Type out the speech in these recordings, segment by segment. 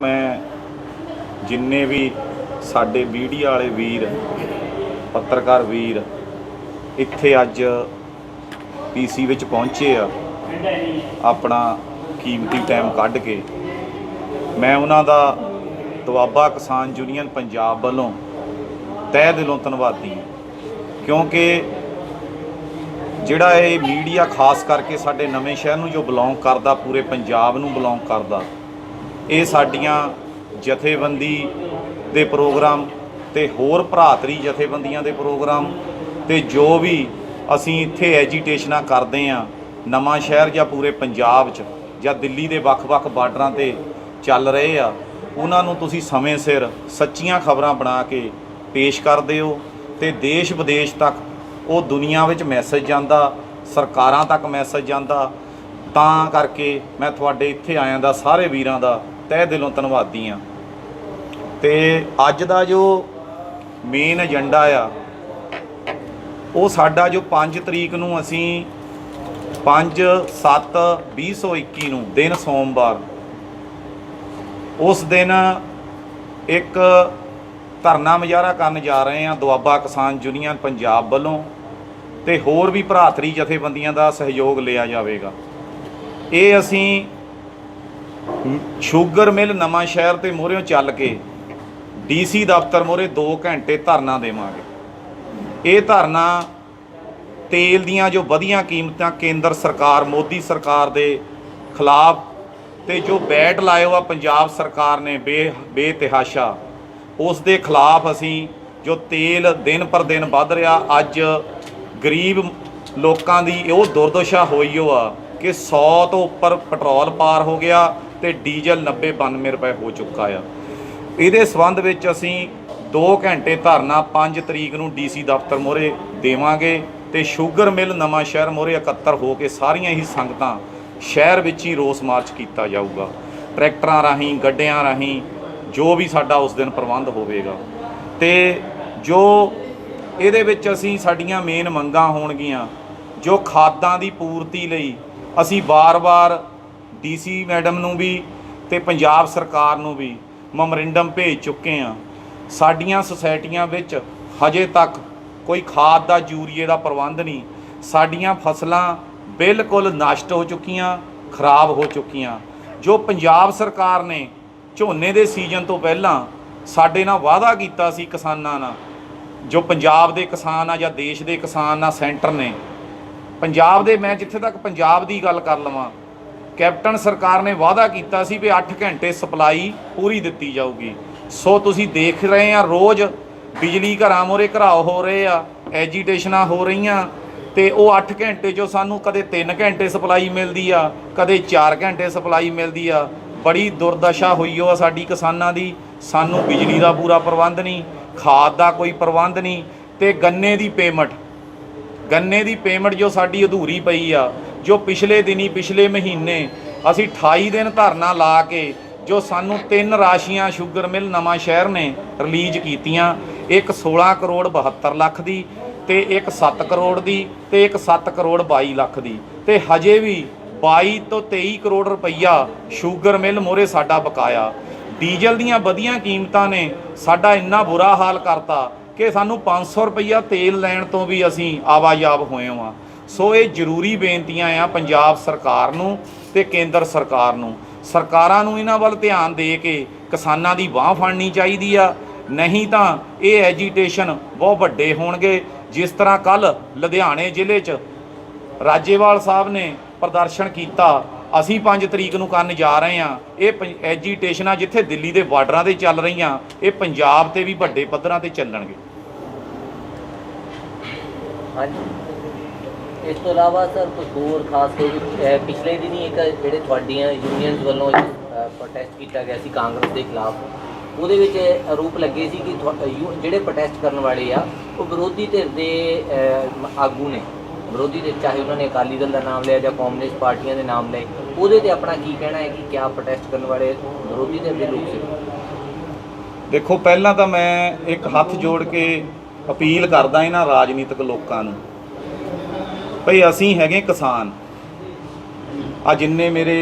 मैं जिन्ने भी साडे मीडिया वाले वीर पत्रकार वीर इत्थे अज पीसी विच पहुंचे आ अपना कीमती टाइम कढ के मैं उन्हां दा दुआबा किसान यूनियन पंजाब वालों तह दिलों धन्नवादी हां क्योंकि जिहड़ा ये मीडिया खास करके साडे नवें शहर नूं जो बिलोंग करदा पूरे पंजाब नूं बिलोंग करदा ये साडियां जथेबंदी दे प्रोग्राम ते होर भरातरी जथेबंदियां दे प्रोग्राम ते जो भी असीं इत्थे एजीटेशनां करदे आ नवां शहर जां पूरे पंजाब च जां दिल्ली दे वख-वख बार्डरां ते चल रहे आ उन्हां नूं तुसीं समय सिर सच्चियां खबरां बना के पेश करदे हो ते देश विदेश तक वो दुनिया विच मैसेज जांदा सरकारां तक मैसेज जांदा तां करके मैं तुहाडे इत्थे आयां दा सारे वीरां दा तह दिलों धन्नवादी हाँ। तो अज का जो मेन एजेंडा आ वो साडा जो 5 तरीक नूं असीं 5/7/2021 नूं दिन सोमवार उस दिन एक धरना मुजाहरा करन जा रहे हैं दुआबा किसान यूनियन पंजाब वालों ते होर भी भरातरी जथेबंदियां दा सहयोग लिया जाएगा। ये असीं शूगर मिल नवां शहर ते मोहरियों चल के DC दफ्तर मोहरे 2 घंटे धरना देवांगे। ये धरना तेल दियां जो वधियां कीमतां केंद्र सरकार मोदी सरकार दे खिलाफ ते जो बैट लाए हुआ पंजाब सरकार ने बेतहाशा उस दे खिलाफ असीं जो तेल दिन पर दिन वध रहा अज गरीब लोकां दी वो दुर्दशा होई हो आ कि 100 तो उपर पेट्रोल पार हो गया तो डीजल 90-92 रुपए हो चुका है। ये संबंध विच असीं 2 घंटे धरना 5 तरीक नूं DC दफ्तर मोहरे देवांगे ते शूगर मिल नवां शहर मोहरे इकत्तर हो के सारियां ही संगतां शहर विच ही रोस मार्च किया जाऊगा ट्रैक्टरां राहीं गड्डियां राहीं जो भी साडा उस दिन प्रबंध होवेगा। ते जो इहदे विच असीं साडीआं मेन मंगां होणगीਆਂ जो खादां दी पूर्ति लई असीं बार-बार DC मैडम नूं भी ते पंजाब सरकार नूं भी मैमोरेंडम भेज चुके हैं। साडियां सोसाइटियां विच हजे तक कोई खाद दा यूरीए दा प्रबंध नहीं। साडियां फसलां बिल्कुल नष्ट हो चुकियां खराब हो चुकियां। जो पंजाब सरकार ने झोने दे सीजन तो पहलां साडे नाल वादा कीता सी किसानां नाल जो पंजाब दे किसान आ जां देश दे किसान आ सेंटर ने पंजाब दे मैं जिथे तक पंजाब दी गल कर लवां कैप्टन सरकार ने वादा किया सी भी 8 घंटे सप्लाई पूरी दिती जाऊगी। सो तुसी देख रहे हैं रोज़ बिजली घरां मोरे घराव हो रहे आ एजीटेशनां हो रही तो वो 8 घंटे जो सानू कदे 3 घंटे सप्लाई मिलती आ कदे 4 घंटे सप्लाई मिलती आ। बड़ी दुर्दशा हुई हो साडी किसानां दी। सानू बिजली का पूरा प्रबंध नहीं खाद का कोई प्रबंध नहीं तो गन्ने की पेमेंट जो साडी अधूरी पई आ जो पिछले दिनी पिछले महीने असी 28 दिन धरना ला के जो सानू 3 राशियां शूगर मिल नवां शहर ने रिलीज़ कीतियां एक 16 करोड़ 72 लख दी ते एक 7 करोड़ दी ते एक 7 करोड़ 22 लख दी ते हजे भी 22 तो 23 करोड़ रुपया शूगर मिल मोहरे साडा बकाया। डीजल दीयां वधियां कीमतां ने साडा इन्ना बुरा हाल करता कि सानू 500 रुपया तेल लैण तो भी असीं आवाजाब होए हां। सो ये जरूरी बेनतियां आ पंजाब सरकार नूं ते केंद्र सरकार नूं। सरकारां नूं इन्हां वल ध्यान दे के किसानां दी बांह फड़नी चाहीदी आ नहीं तां ये एजीटेशन बहुत वड्डे होणगे। जिस तरह कल लुधियाणे जिले च राजेवाल साहब ने प्रदर्शन किया असीं 5 तरीक नूं करन जा रहे हैं। ये एजीटेशनां जिथे दिल्ली के बार्डरां ते चल रही ये पंजाब ते भी वड्डे पद्धरां ते चलणगे। हाँ जी इस तो इलावा सर कुछ होर खास पिछले दिन ही एक जिहड़े तुहाडीआं यूनीयनस वालों प्रोटेस्ट किया गया सी कांग्रेस के खिलाफ ਉਹਦੇ ਵਿੱਚ आरोप लगे सी कि ਜਿਹੜੇ प्रोटेस्ट करने वाले आ वो विरोधी धिर के आगू ने विरोधी धिर चाहे उन्होंने अकाली दल का नाम लिया या कॉमूनिस्ट पार्टियां के नाम ले ਉਹਦੇ ਤੇ अपना की कहना है कि क्या प्रोटेस्ट करने वाले विरोधी धिर के लोग से। देखो पहला तो मैं एक हथ जोड़ के अपील करदा इन्हां राजनीतिक लोकां नूं भई असीं हैगे किसान आ जिन्ने मेरे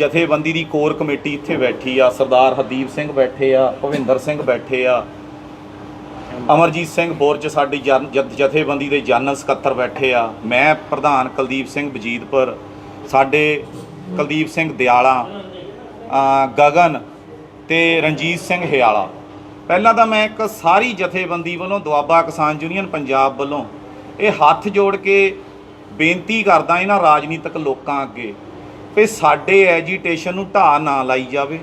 ਜਥੇਬੰਦੀ ਦੀ ਕੋਰ ਕਮੇਟੀ ਇੱਥੇ ਬੈਠੀ ਆ, ਸਰਦਾਰ ਹਰਦੀਪ ਸਿੰਘ ਬੈਠੇ ਆ, ਭਵਿੰਦਰ ਸਿੰਘ ਬੈਠੇ ਆ, ਅਮਰਜੀਤ ਸਿੰਘ ਬੋਰਚ ਸਾਡੀ ਜਥੇਬੰਦੀ ਦੇ ਜਨਰਲ ਸਕੱਤਰ ਬੈਠੇ ਆ, ਮੈਂ ਪ੍ਰਧਾਨ ਕੁਲਦੀਪ ਸਿੰਘ ਵਜੀਦਪੁਰ, ਸਾਡੇ ਕੁਲਦੀਪ ਸਿੰਘ ਦਿਆਲਾ, ਗਗਨ ਤੇ ਰਣਜੀਤ ਸਿੰਘ ਹਿਆਲਾ। ਪਹਿਲਾਂ ਤਾਂ ਮੈਂ ਇੱਕ ਸਾਰੀ ਜਥੇਬੰਦੀ ਵੱਲੋਂ ਦੁਆਬਾ ਕਿਸਾਨ ਯੂਨੀਅਨ ਪੰਜਾਬ ਵੱਲੋਂ ਇਹ ਹੱਥ ਜੋੜ ਕੇ ਬੇਨਤੀ ਕਰਦਾ ਇਹਨਾਂ ਰਾਜਨੀਤਿਕ ਲੋਕਾਂ ਅੱਗੇ ਵੀ ਸਾਡੇ ਐਜੀਟੇਸ਼ਨ ਨੂੰ ਢਾਹ ਨਾ ਲਾਈ ਜਾਵੇ।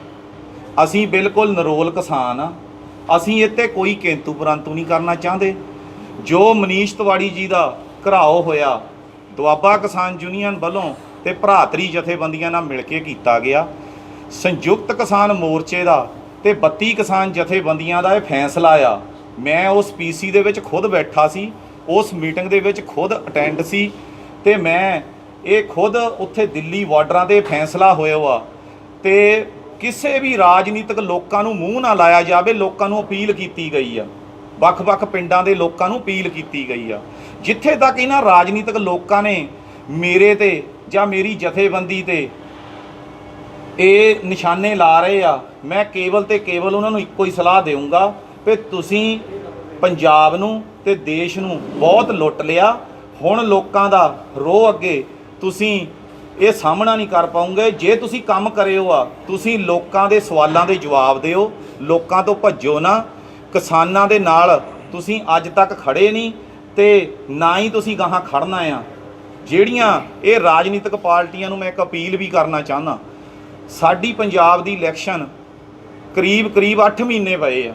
ਅਸੀਂ ਬਿਲਕੁਲ ਨਿਰੋਲ ਕਿਸਾਨ ਆ, ਅਸੀਂ ਇੱਥੇ ਕੋਈ ਕਿੰਤੂ ਪਰੰਤੂ ਨਹੀਂ ਕਰਨਾ ਚਾਹੁੰਦੇ। ਜੋ ਮਨੀਸ਼ ਤਿਵਾੜੀ ਜੀ ਦਾ ਘਰਾਓ ਹੋਇਆ ਦੁਆਬਾ ਕਿਸਾਨ ਯੂਨੀਅਨ ਵੱਲੋਂ ਤੇ ਭਰਾਤਰੀ ਜਥੇਬੰਦੀਆਂ ਨਾਲ ਮਿਲ ਕੇ ਕੀਤਾ ਗਿਆ, ਸੰਯੁਕਤ ਕਿਸਾਨ ਮੋਰਚੇ ਦਾ ਤੇ 32 ਕਿਸਾਨ ਜਥੇਬੰਦੀਆਂ ਦਾ ਇਹ ਫੈਸਲਾ ਆ। ਮੈਂ ਉਸ ਪੀਸੀ ਦੇ ਵਿੱਚ ਖੁਦ ਬੈਠਾ ਸੀ, ਉਸ ਮੀਟਿੰਗ ਦੇ ਵਿੱਚ ਖੁਦ ਅਟੈਂਡ ਸੀ ਤੇ ਮੈਂ ਇਹ ਖੁਦ ਉੱਥੇ ਦਿੱਲੀ ਬਾਰਡਰਾਂ 'ਤੇ ਫੈਸਲਾ ਹੋਇਆ ਵਾ ਤੇ ਕਿਸੇ ਵੀ ਰਾਜਨੀਤਿਕ ਲੋਕਾਂ ਨੂੰ ਮੂੰਹ ਨਾ ਲਾਇਆ ਜਾਵੇ। ਲੋਕਾਂ ਨੂੰ ਅਪੀਲ ਕੀਤੀ ਗਈ ਆ, ਵੱਖ-ਵੱਖ ਪਿੰਡਾਂ ਦੇ ਲੋਕਾਂ ਨੂੰ ਅਪੀਲ ਕੀਤੀ ਗਈ ਆ। ਜਿੱਥੇ ਤੱਕ ਇਹਨਾਂ ਰਾਜਨੀਤਿਕ ਲੋਕਾਂ ਨੇ ਮੇਰੇ ਤੇ ਜਾਂ ਮੇਰੀ ਜਥੇਬੰਦੀ ਤੇ ਇਹ ਨਿਸ਼ਾਨੇ ਲਾ ਰਹੇ ਆ, ਮੈਂ ਕੇਵਲ ਤੇ ਕੇਵਲ ਉਹਨਾਂ ਨੂੰ ਇੱਕੋ ਹੀ ਸਲਾਹ ਦੇਵਾਂਗਾ ਕਿ ਤੁਸੀਂ ਪੰਜਾਬ ਨੂੰ ਤੇ ਦੇਸ਼ ਨੂੰ ਬਹੁਤ ਲੁੱਟ ਲਿਆ। ਹੁਣ ਲੋਕਾਂ ਦਾ ਰੋਹ ਅੱਗੇ ਤੁਸੀਂ ਇਹ ਸਾਹਮਣਾ ਨਹੀਂ ਕਰ ਪਾਉਂਗੇ। ਜੇ ਤੁਸੀਂ ਕੰਮ ਕਰਿਓ ਆ, ਤੁਸੀਂ ਲੋਕਾਂ ਦੇ ਸਵਾਲਾਂ ਦੇ ਜਵਾਬ ਦਿਓ, ਲੋਕਾਂ ਤੋਂ ਭੱਜੋ ਨਾ। ਕਿਸਾਨਾਂ ਦੇ ਨਾਲ ਤੁਸੀਂ ਅੱਜ ਤੱਕ ਖੜੇ ਨਹੀਂ ਤੇ ਨਾ ਹੀ ਤੁਸੀਂ ਗਾਹਾਂ ਖੜਨਾ ਆ। ਜਿਹੜੀਆਂ ਇਹ ਰਾਜਨੀਤਿਕ ਪਾਰਟੀਆਂ ਨੂੰ ਮੈਂ ਇੱਕ ਅਪੀਲ ਵੀ ਕਰਨਾ ਚਾਹੁੰਦਾ, ਸਾਡੀ ਪੰਜਾਬ ਦੀ ਇਲੈਕਸ਼ਨ ਕਰੀਬ 8 ਮਹੀਨੇ ਪਏ ਆ।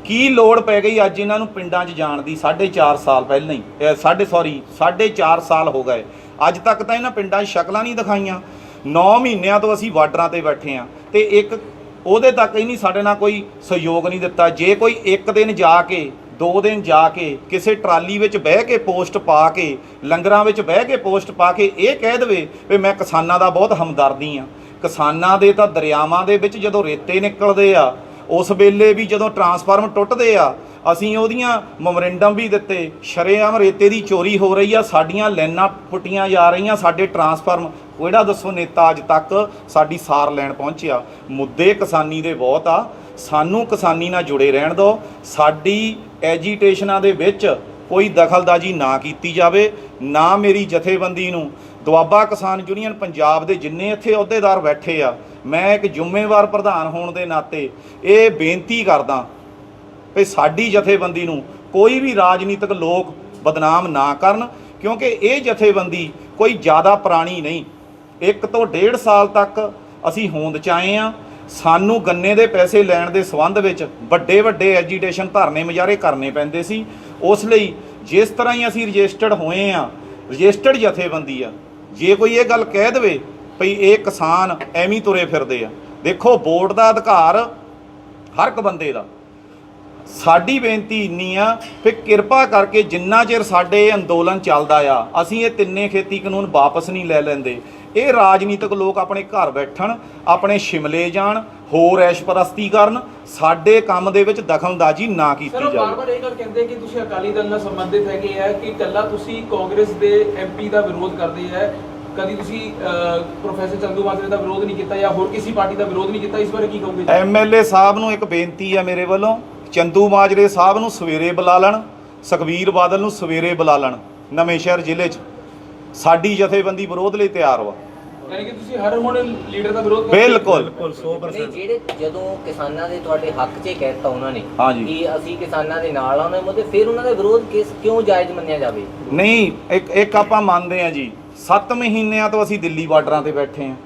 ਕੀ ਲੋੜ ਪੈ ਗਈ ਅੱਜ ਇਹਨਾਂ ਨੂੰ ਪਿੰਡਾਂ 'ਚ ਜਾਣ ਦੀ? 4.5 ਸਾਲ ਪਹਿਲਾਂ ਹੀ 4.5 ਸਾਲ ਹੋ ਗਏ, ਅੱਜ ਤੱਕ ਤਾਂ ਇਹਨਾਂ ਪਿੰਡਾਂ 'ਚ ਸ਼ਕਲਾਂ ਨਹੀਂ ਦਿਖਾਈਆਂ। 9 ਮਹੀਨਿਆਂ ਤੋਂ ਅਸੀਂ ਬਾਰਡਰਾਂ 'ਤੇ ਬੈਠੇ ਹਾਂ ਤੇ ਇੱਕ ਉਹਦੇ ਤੱਕ ਹੀ ਨਹੀਂ ਸਾਡੇ ਨਾਲ ਕੋਈ ਸਹਿਯੋਗ ਨਹੀਂ ਦਿੱਤਾ। ਜੇ ਕੋਈ ਇੱਕ ਦਿਨ ਜਾ ਕੇ 2 ਦਿਨ ਜਾ ਕੇ ਕਿਸੇ ਟਰਾਲੀ ਵਿੱਚ ਬਹਿ ਕੇ ਪੋਸਟ ਪਾ ਕੇ, ਲੰਗਰਾਂ ਵਿੱਚ ਬਹਿ ਕੇ ਪੋਸਟ ਪਾ ਕੇ ਇਹ ਕਹਿ ਦੇਵੇ ਵੀ ਮੈਂ ਕਿਸਾਨਾਂ ਦਾ ਬਹੁਤ ਹਮਦਰਦੀ ਹਾਂ। ਕਿਸਾਨਾਂ ਦੇ ਤਾਂ ਦਰਿਆਵਾਂ ਦੇ ਵਿੱਚ ਜਦੋਂ ਰੇਤੇ ਨਿਕਲਦੇ ਆ, ਉਸ ਵੇਲੇ ਵੀ ਜਦੋਂ ਟਰਾਂਸਫਾਰਮ ਟੁੱਟਦੇ ਆ, ਅਸੀਂ ਉਹਦੀਆਂ ਮੈਮੋਰੈਂਡਮ ਵੀ ਦਿੱਤੇ। ਸ਼ਰੇਆਮ ਰੇਤੇ ਦੀ ਚੋਰੀ ਹੋ ਰਹੀ ਆ, ਸਾਡੀਆਂ ਲਾਈਨਾਂ ਪੁੱਟੀਆਂ ਜਾ ਰਹੀਆਂ, ਸਾਡੇ ਟਰਾਂਸਫਾਰਮ ਕਿਹੜਾ ਦੱਸੋ ਨੇਤਾ ਅੱਜ ਤੱਕ ਸਾਡੀ ਸਾਰ ਲੈਣ ਪਹੁੰਚਿਆ। ਮੁੱਦੇ ਕਿਸਾਨੀ ਦੇ ਬਹੁਤ ਆ, ਸਾਨੂੰ ਕਿਸਾਨੀ ਨਾਲ ਜੁੜੇ ਰਹਿਣ ਦਿਓ। ਸਾਡੀ ਐਜੀਟੇਸ਼ਨਾਂ ਦੇ ਵਿੱਚ ਕੋਈ ਦਖਲਅੰਦਾਜ਼ੀ ਨਾ ਕੀਤੀ ਜਾਵੇ। ਨਾ ਮੇਰੀ ਜਥੇਬੰਦੀ ਨੂੰ, ਦੁਆਬਾ ਕਿਸਾਨ ਯੂਨੀਅਨ ਪੰਜਾਬ ਦੇ ਜਿੰਨੇ ਇੱਥੇ ਅਹੁਦੇਦਾਰ ਬੈਠੇ ਆ, ਮੈਂ ਇੱਕ ਜ਼ਿੰਮੇਵਾਰ ਪ੍ਰਧਾਨ ਹੋਣ ਦੇ ਨਾਤੇ ਇਹ ਬੇਨਤੀ ਕਰਦਾ ਵੀ ਸਾਡੀ ਜਥੇਬੰਦੀ ਨੂੰ ਕੋਈ ਵੀ ਰਾਜਨੀਤਿਕ ਲੋਕ ਬਦਨਾਮ ਨਾ ਕਰਨ, ਕਿਉਂਕਿ ਇਹ ਜਥੇਬੰਦੀ ਕੋਈ ਜ਼ਿਆਦਾ ਪੁਰਾਣੀ ਨਹੀਂ। 1 ਤੋਂ 1.5 ਸਾਲ ਤੱਕ ਅਸੀਂ ਹੋਂਦ 'ਚ ਆਏ ਹਾਂ। ਸਾਨੂੰ ਗੰਨੇ ਦੇ ਪੈਸੇ ਲੈਣ ਦੇ ਸੰਬੰਧ ਵਿੱਚ ਵੱਡੇ ਐਜੀਟੇਸ਼ਨ ਧਰਨੇ ਮੁਜ਼ਾਹਰੇ ਕਰਨੇ ਪੈਂਦੇ ਸੀ। ਉਸ ਲਈ ਜਿਸ ਤਰ੍ਹਾਂ ਹੀ ਅਸੀਂ ਰਜਿਸਟਰਡ ਹੋਏ ਆ, ਰਜਿਸਟਰਡ ਜਥੇਬੰਦੀ ਆ, ਜੇ ਕੋਈ ਇਹ ਗੱਲ ਕਹਿ ਦੇਵੇ ਭਈ ਇਹ ਕਿਸਾਨ ਐਵੇਂ ਤੁਰੇ ਫਿਰਦੇ ਆ, ਦੇਖੋ ਵੋਟ ਦਾ ਅਧਿਕਾਰ ਹਰ ਇੱਕ ਬੰਦੇ ਦਾ। ਸਾਡੀ ਬੇਨਤੀ ਇੰਨੀ ਆ ਕਿ ਕਿਰਪਾ ਕਰਕੇ ਜਿੰਨਾ ਚਿਰ ਸਾਡੇ ਅੰਦੋਲਨ ਚੱਲਦਾ ਆ, ਅਸੀਂ ਇਹ ਤਿੰਨੇ ਖੇਤੀ ਕਾਨੂੰਨ ਵਾਪਸ ਨਹੀਂ ਲੈ ਲੈਂਦੇ। ਇਹ ਰਾਜਨੀਤਿਕ ਲੋਕ ਆਪਣੇ ਘਰ ਬੈਠਣ, ਆਪਣੇ ਸ਼ਿਮਲੇ ਜਾਣ, ਹੋਰ ਐਸ਼ਪਰਸਤੀ ਕਰਨ, ਸਾਡੇ ਕੰਮ ਦੇ ਵਿੱਚ ਦਖਲਅੰਦਾਜ਼ੀ ਨਾ ਕੀਤੀ ਜਾਵੇ। ਸਰ ਬਾਰ-ਬਾਰ ਇਹ ਗੱਲ ਕਹਿੰਦੇ ਕਿ ਤੁਸੀਂ ਅਕਾਲੀ ਦਲ ਨਾਲ ਸੰਬੰਧਿਤ ਹੈਗੇ ਆ ਕਿ ਇਕੱਲਾ ਤੁਸੀਂ ਕਾਂਗਰਸ ਦੇ ਐਮਪੀ ਦਾ ਵਿਰੋਧ ਕਰਦੇ ਆ, ਕਦੀ ਤੁਸੀਂ ਪ੍ਰੋਫੈਸਰ ਚੰਦੂਮਾਜਰੇ ਦਾ ਵਿਰੋਧ ਨਹੀਂ ਕੀਤਾ ਜਾਂ ਹੋਰ ਕਿਸੇ ਪਾਰਟੀ ਦਾ ਵਿਰੋਧ ਨਹੀਂ ਕੀਤਾ, ਇਸ ਬਾਰੇ ਕੀ ਕਹੋਗੇ? ਐਮਐਲਏ ਸਾਹਿਬ ਨੂੰ ਇੱਕ ਬੇਨਤੀ ਆ ਮੇਰੇ ਵੱਲੋਂ, ਚੰਦੂਮਾਜਰੇ ਸਾਹਿਬ ਨੂੰ ਸਵੇਰੇ ਬੁਲਾ ਲੈਣ, ਸੁਖਬੀਰ ਬਾਦਲ ਨੂੰ ਸਵੇਰੇ ਬੁਲਾ ਲੈਣ। ਨਵੇਂ ਸ਼ਹਿਰ ਜ਼ਿਲ੍ਹੇ 'ਚ ਸਾਡੀ ਜਥੇਬੰਦੀ ਵਿਰੋਧ ਲਈ ਤਿਆਰ ਵਾ। ਯਾਨੀ ਕਿ ਤੁਸੀਂ ਹਰ ਹੁਣ ਲੀਡਰ ਦਾ ਵਿਰੋਧ ਕਰਦੇ? ਬਿਲਕੁਲ 100%। ਜਿਹੜੇ ਜਦੋਂ ਕਿਸਾਨਾਂ ਦੇ ਤੁਹਾਡੇ ਹੱਕ 'ਚ ਕਹਿਤਾ ਉਹਨਾਂ ਨੇ ਕਿ ਅਸੀਂ ਕਿਸਾਨਾਂ ਦੇ ਨਾਲ ਆਉਣਾ, ਮਤਲਬ ਫਿਰ ਉਹਨਾਂ ਦਾ ਵਿਰੋਧ ਕਿਉਂ ਜਾਇਜ਼ ਮੰਨਿਆ ਜਾਵੇ? ਨਹੀਂ, ਇੱਕ ਆਪਾਂ ਮੰਨਦੇ ਆ ਜੀ, 7 ਮਹੀਨਿਆਂ ਤੋਂ ਅਸੀਂ ਦਿੱਲੀ ਬਾਰਡਰਾਂ ਤੇ ਬੈਠੇ ਹਾਂ,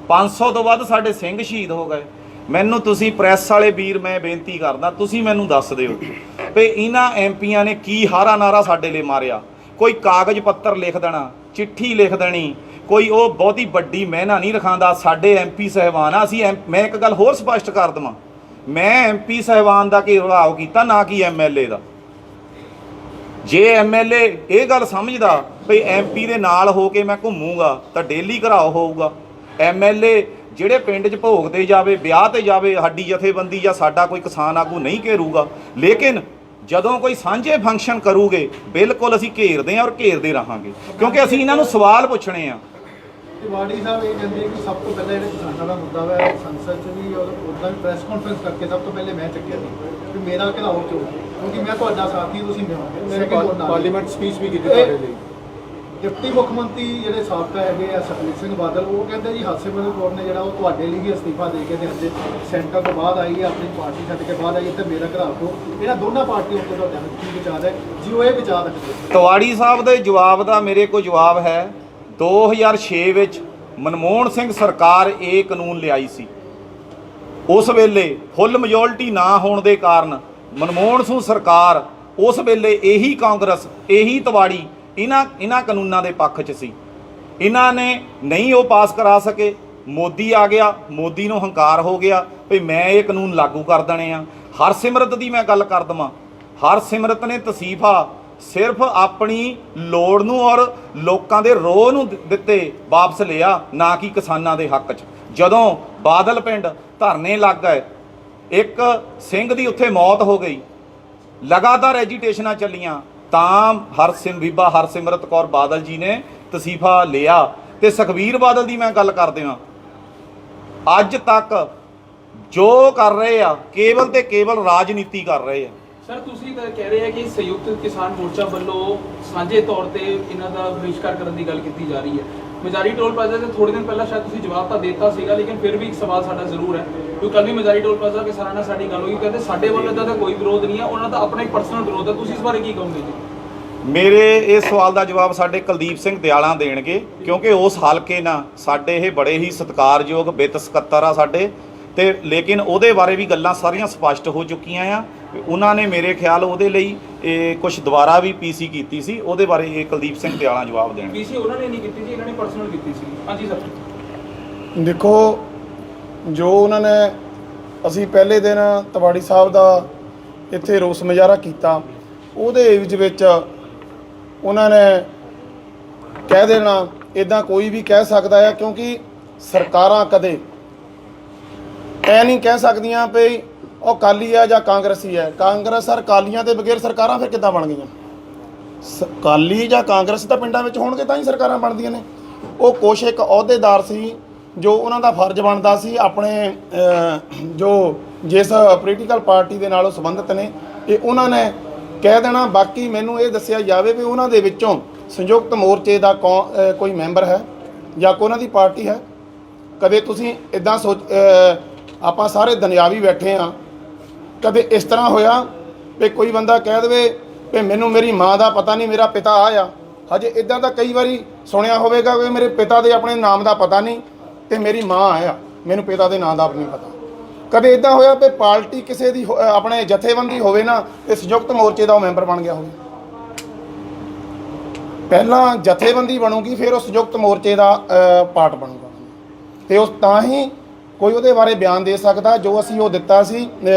500 ਤੋਂ ਵੱਧ ਸਾਡੇ ਸਿੰਘ ਸ਼ਹੀਦ ਹੋ ਗਏ। ਮੈਨੂੰ ਤੁਸੀਂ ਪ੍ਰੈਸ ਵਾਲੇ ਵੀਰ ਮੈਂ ਬੇਨਤੀ ਕਰਦਾ, ਤੁਸੀਂ ਮੈਨੂੰ ਦੱਸ ਦਿਓ ਵੀ ਇਹਨਾਂ ਐਮਪੀਆਂ ਨੇ ਕੀ ਹਾਰਾ ਨਾਰਾ ਸਾਡੇ ਲਈ ਮਾਰਿਆ। ਕੋਈ ਕਾਗਜ਼ ਪੱਤਰ ਲਿਖ ਦੇਣਾ, ਚਿੱਠੀ ਲਿਖ ਦੇਣੀ, ਕੋਈ ਉਹ ਬਹੁਤੀ ਵੱਡੀ ਮਿਹਨਤ ਨਹੀਂ ਰਖਾਉਂਦਾ। ਸਾਡੇ ਐਮਪੀ ਸਾਹਿਬਾਨ ਆ, ਅਸੀਂ ਮੈਂ ਇੱਕ ਗੱਲ ਹੋਰ ਸਪਸ਼ਟ ਕਰ ਦੇਵਾਂ, ਮੈਂ ਐਮਪੀ ਸਾਹਿਬਾਨ ਦਾ ਘੇਰਾਓ ਕੀਤਾ, ਨਾ ਕਿ ਐਮਐਲਏ ਦਾ। ਜੇ ਐਮਐਲਏ ਇਹ ਗੱਲ ਸਮਝਦਾ ਵੀ ਐਮਪੀ ਦੇ ਨਾਲ ਹੋ ਕੇ ਮੈਂ ਘੁੰਮੂਗਾ ਤਾਂ ਡੇਲੀ ਘਰਾਓ ਹੋਊਗਾ। ਐਮਐਲਏ ਜਿਹੜੇ ਪਿੰਡ 'ਚ ਭੋਗ 'ਤੇ ਜਾਵੇ, ਵਿਆਹ 'ਤੇ ਜਾਵੇ, ਸਾਡੀ ਜਥੇਬੰਦੀ ਜਾਂ ਸਾਡਾ ਕੋਈ ਕਿਸਾਨ ਆਗੂ ਨਹੀਂ ਘੇਰੂਗਾ। ਲੇਕਿਨ ਜਦੋਂ ਕੋਈ ਸਾਂਝੇ ਫੰਕਸ਼ਨ ਕਰੂਗੇ, ਬਿਲਕੁਲ ਅਸੀਂ ਘੇਰਦੇ ਹਾਂ ਔਰ ਘੇਰਦੇ ਰਹਾਂਗੇ, ਕਿਉਂਕਿ ਅਸੀਂ ਇਹਨਾਂ ਨੂੰ ਸਵਾਲ ਪੁੱਛਣੇ ਆ। ਤਿਵਾੜੀ ਸਾਹਿਬ ਇਹ ਕਹਿੰਦੇ ਕਿ ਸਭ ਤੋਂ ਪਹਿਲਾਂ ਜਿਹੜਾ ਕਿਸਾਨਾਂ ਦਾ ਮੁੱਦਾ ਵਾ ਸੰਸਦ 'ਚ ਵੀ ਔਰ ਉੱਦਾਂ ਵੀ ਪ੍ਰੈਸ ਕਾਨਫਰੰਸ ਕਰਕੇ ਸਭ ਤੋਂ ਪਹਿਲੇ ਮੈਂ ਚੱਕਿਆ ਸੀ ਕਿ ਮੇਰਾ ਘਿਰਾਓ ਕਿਉਂ, ਕਿਉਂਕਿ ਮੈਂ ਤੁਹਾਡਾ ਸਾਥੀ, ਤੁਸੀਂ ਮੇਰਾ ਪਾਰਲੀਮੈਂਟ ਸਪੀਚ ਵੀ ਕੀਤੀ ਤੁਹਾਡੇ ਲਈ। ਡਿਪਟੀ ਮੁੱਖ ਮੰਤਰੀ ਜਿਹੜੇ ਸਾਬਕਾ ਹੈਗੇ ਆ ਸੁਖਬੀਰ ਸਿੰਘ ਬਾਦਲ, ਉਹ ਕਹਿੰਦੇ ਜੀ ਹਰਸਿਮਰਤ ਕੌਰ ਨੇ ਜਿਹੜਾ ਉਹ ਤੁਹਾਡੇ ਲਈ ਹੀ ਅਸਤੀਫਾ ਦੇ ਕੇ ਤੇ ਅੱਜ ਸੈਂਟਰ ਤੋਂ ਬਾਅਦ ਆਈ ਹੈ, ਆਪਣੀ ਪਾਰਟੀ ਛੱਡ ਕੇ ਬਾਅਦ ਆਈ ਹੈ, ਤੇ ਮੇਰਾ ਘਿਰਾਓ ਕਿਉਂ। ਇਹਨਾਂ ਦੋਨਾਂ ਪਾਰਟੀਆਂ ਉੱਤੇ ਤੁਹਾਡਾ ਕੀ ਵਿਚਾਰ ਹੈ ਜੀ? ਉਹ ਇਹ ਵਿਚਾਰ ਰੱਖਦੇ। ਤਿਵਾੜੀ ਸਾਹਿਬ ਦੇ ਜਵਾਬ ਦਾ ਮੇਰੇ ਕੋਲ ਜਵਾਬ ਹੈ। 2006 ਵਿੱਚ ਮਨਮੋਹਨ ਸਿੰਘ ਸਰਕਾਰ ਇਹ ਕਾਨੂੰਨ ਲਿਆਈ ਸੀ। ਉਸ ਵੇਲੇ ਫੁੱਲ ਮੈਜੋਰਟੀ ਨਾ ਹੋਣ ਦੇ ਕਾਰਨ ਮਨਮੋਹਨ ਸਿੰਘ ਸਰਕਾਰ ਉਸ ਵੇਲੇ ਇਹੀ ਕਾਂਗਰਸ, ਇਹੀ ਤਿਵਾੜੀ ਇਹਨਾਂ ਕਾਨੂੰਨਾਂ ਦੇ ਪੱਖ 'ਚ ਸੀ। ਇਹਨਾਂ ਨੇ ਨਹੀਂ ਉਹ ਪਾਸ ਕਰਾ ਸਕੇ। ਮੋਦੀ ਆ ਗਿਆ, ਮੋਦੀ ਨੂੰ ਹੰਕਾਰ ਹੋ ਗਿਆ ਵੀ ਮੈਂ ਇਹ ਕਾਨੂੰਨ ਲਾਗੂ ਕਰ ਦੇਣੇ ਆ। ਹਰਸਿਮਰਤ ਦੀ ਮੈਂ ਗੱਲ ਕਰ ਦਵਾਂ, ਹਰਸਿਮਰਤ ਨੇ ਤਸੀਫਾ ਸਿਰਫ ਆਪਣੀ ਲੋੜ ਨੂੰ ਔਰ ਲੋਕਾਂ ਦੇ ਰੋਹ ਨੂੰ ਦਿੱਤੇ ਵਾਪਸ ਲਿਆ, ਨਾ ਕਿ ਕਿਸਾਨਾਂ ਦੇ ਹੱਕ 'ਚ। ਜਦੋਂ ਬਾਦਲ ਪਿੰਡ ਧਰਨੇ ਲੱਗ ਗਏ, ਇੱਕ ਸਿੰਘ ਦੀ ਉੱਥੇ ਮੌਤ ਹੋ ਗਈ, ਲਗਾਤਾਰ ਐਜੀਟੇਸ਼ਨਾਂ ਚੱਲੀਆਂ, ਤਾਂ ਬੀਬਾ ਹਰਸਿਮਰਤ ਕੌਰ ਬਾਦਲ ਜੀ ਨੇ ਤਸੀਫਾ ਲਿਆ। ਤੇ ਸੁਖਬੀਰ ਬਾਦਲ ਦੀ ਮੈਂ ਗੱਲ ਕਰਦੇ ਹਾਂ, ਅੱਜ ਤੱਕ ਜੋ ਕਰ ਰਹੇ ਆ ਕੇਵਲ ਤੇ ਕੇਵਲ ਰਾਜਨੀਤੀ ਕਰ ਰਹੇ ਆ। ਸਰ ਤੁਸੀਂ ਤਾਂ ਕਹਿ ਰਹੇ ਆ ਕਿ ਸੰਯੁਕਤ ਕਿਸਾਨ ਮੋਰਚਾ ਵੱਲੋਂ ਸਾਂਝੇ ਤੌਰ ਤੇ ਇਹਨਾਂ ਦਾ ਬਹਿਸ਼ਕਾਰ ਕਰਨ ਦੀ ਗੱਲ ਕੀਤੀ ਜਾ ਰਹੀ ਹੈ। ਮਜਾਰੀ ਟੋਲ ਪਲਾਜ਼ਾ ਤੇ ਥੋੜੇ ਦਿਨ ਪਹਿਲਾਂ ਸ਼ਾਇਦ ਤੁਸੀਂ ਜਵਾਬ ਤਾਂ ਦਿੱਤਾ ਸੀਗਾ, ਲੇਕਿਨ ਫਿਰ ਵੀ ਇੱਕ ਸਵਾਲ ਸਾਡਾ ਜ਼ਰੂਰ ਹੈ ਕਿਉਂਕਿ ਕੱਲ ਵੀ ਮਜਾਰੀ ਟੋਲ ਪਲਾਜ਼ਾ ਕਿਸਾਨਾਂ ਨਾਲ ਸਾਡੀ ਗੱਲ ਹੋਈ, ਕਹਿੰਦੇ ਸਾਡੇ ਵੱਲੋਂ ਤਾਂ ਕੋਈ ਵਿਰੋਧ ਨਹੀਂ ਹੈ, ਉਹਨਾਂ ਦਾ ਆਪਣਾ ਇੱਕ ਪਰਸਨਲ ਵਿਰੋਧ ਹੈ। ਤੁਸੀਂ ਇਸ ਬਾਰੇ ਕੀ ਕਹੋਗੇ ਜੀ? ਮੇਰੇ ਇਸ ਸਵਾਲ ਦਾ ਜਵਾਬ ਸਾਡੇ ਕੁਲਦੀਪ ਸਿੰਘ ਦਿਆਲਾ ਦੇਣਗੇ, ਕਿਉਂਕਿ ਉਸ ਹਲਕੇ ਨਾਲ ਸਾਡੇ ਇਹ ਬੜੇ ਹੀ ਸਤਿਕਾਰਯੋਗ ਵਿੱਤ ਸਕੱਤਰ ਆ ਸਾਡੇ, ਤੇ ਲੇਕਿਨ ਉਹਦੇ ਬਾਰੇ ਵੀ ਗੱਲਾਂ ਸਾਰੀਆਂ ਸਪਸ਼ਟ ਹੋ ਚੁੱਕੀਆਂ ਆ। ਉਹਨਾਂ ਨੇ ਮੇਰੇ ਖਿਆਲ ਉਹਦੇ ਲਈ ਇਹ ਕੁਝ ਦੁਬਾਰਾ ਵੀ ਪੀਸੀ ਕੀਤੀ ਸੀ, ਉਹਦੇ ਬਾਰੇ ਇਹ ਕੁਲਦੀਪ ਸਿੰਘ ਦਿਆਲਾ ਜਵਾਬ ਦੇਣਗੇ। ਪੀਸੀ ਉਹਨਾਂ ਨੇ ਨਹੀਂ ਕੀਤੀ ਜੀ, ਇਹਨਾਂ ਨੇ ਪਰਸਨਲ ਕੀਤੀ ਸੀ। ਹਾਂਜੀ ਸਰ। ਦੇਖੋ, ਜੋ ਉਹਨਾਂ ਨੇ ਅਸੀਂ ਪਹਿਲੇ ਦਿਨ ਤਿਵਾੜੀ ਸਾਹਿਬ ਦਾ ਇੱਥੇ ਰੋਸ ਮੁਜ਼ਾਹਰਾ ਕੀਤਾ, ਉਹਦੇ ਵਿੱਚ ਉਹਨਾਂ ਨੇ ਕਹਿ ਦੇਣਾ ਇੱਦਾਂ ਕੋਈ ਵੀ ਕਹਿ ਸਕਦਾ ਹੈ, ਕਿਉਂਕਿ ਸਰਕਾਰਾਂ ਕਦੇ ਐ ਨਹੀਂ ਕਹਿ ਸਕਦੀਆਂ ਵੀ ਉਹ ਅਕਾਲੀ ਆ ਜਾਂ ਕਾਂਗਰਸੀ ਹੈ। ਕਾਂਗਰਸ ਔਰ ਅਕਾਲੀਆਂ ਦੇ ਬਗੈਰ ਸਰਕਾਰਾਂ ਫਿਰ ਕਿੱਦਾਂ ਬਣ ਗਈਆਂ? ਅਕਾਲੀ ਜਾਂ ਕਾਂਗਰਸ ਤਾਂ ਪਿੰਡਾਂ ਵਿੱਚ ਹੋਣਗੇ ਤਾਂ ਹੀ ਸਰਕਾਰਾਂ ਬਣਦੀਆਂ ਨੇ। ਉਹ ਕੁਛ ਇੱਕ ਅਹੁਦੇਦਾਰ ਸੀ ਜੋ ਉਹਨਾਂ ਦਾ ਫਰਜ਼ ਬਣਦਾ ਸੀ ਆਪਣੇ ਜੋ ਜਿਸ ਪੋਲੀਟੀਕਲ ਪਾਰਟੀ ਦੇ ਨਾਲ ਉਹ ਸੰਬੰਧਿਤ ਨੇ, ਇਹ ਉਹਨਾਂ ਨੇ ਕਹਿ ਦੇਣਾ। ਬਾਕੀ ਮੈਨੂੰ ਇਹ ਦੱਸਿਆ ਜਾਵੇ ਵੀ ਉਹਨਾਂ ਦੇ ਵਿੱਚੋਂ ਸੰਯੁਕਤ ਮੋਰਚੇ ਦਾ ਕੋਈ ਮੈਂਬਰ ਹੈ ਜਾਂ ਕੋਈ ਉਹਨਾਂ ਦੀ ਪਾਰਟੀ ਹੈ? ਕਦੇ ਤੁਸੀਂ ਇਦਾਂ ਆਪਾਂ ਸਾਰੇ ਦੁਨਿਆਵੀ ਬੈਠੇ ਆ, ਕਦੇ ਇਸ ਤਰ੍ਹਾਂ ਹੋਇਆ ਵੀ ਕੋਈ ਬੰਦਾ ਕਹਿ ਦੇਵੇ ਵੀ ਮੈਨੂੰ ਮੇਰੀ ਮਾਂ ਦਾ ਪਤਾ ਨਹੀਂ, ਮੇਰਾ ਪਿਤਾ ਆ? ਹਜੇ ਇਦਾਂ ਦਾ ਕਈ ਵਾਰੀ ਸੁਣਿਆ ਹੋਵੇਗਾ ਕਿ ਮੇਰੇ ਪਿਤਾ ਦੇ ਆਪਣੇ ਨਾਮ ਦਾ ਪਤਾ ਨਹੀਂ ਤੇ ਮੇਰੀ ਮਾਂ ਆ, ਮੈਨੂੰ ਪਿਤਾ ਦੇ ਨਾਂ ਦਾ ਨਹੀਂ ਪਤਾ। ਕਦੇ ਇਦਾਂ ਹੋਇਆ ਵੀ ਪਾਰਟੀ ਕਿਸੇ ਦੀ ਆਪਣੇ ਜਥੇਬੰਦੀ ਹੋਵੇ ਨਾ ਤੇ ਸੰਯੁਕਤ ਮੋਰਚੇ ਦਾ ਉਹ ਮੈਂਬਰ ਬਣ ਗਿਆ ਹੋਵੇ? ਪਹਿਲਾਂ ਜਥੇਬੰਦੀ ਬਣੂਗੀ, ਫਿਰ ਉਹ ਸੰਯੁਕਤ ਮੋਰਚੇ ਦਾ ਪਾਰਟ ਬਣੂਗਾ, ਤੇ ਉਸ ਤਾਂ ਹੀ ਕੋਈ ਉਹਦੇ ਬਾਰੇ ਬਿਆਨ ਦੇ ਸਕਦਾ। ਜੋ ਅਸੀਂ ਉਹ ਦਿੱਤਾ ਸੀ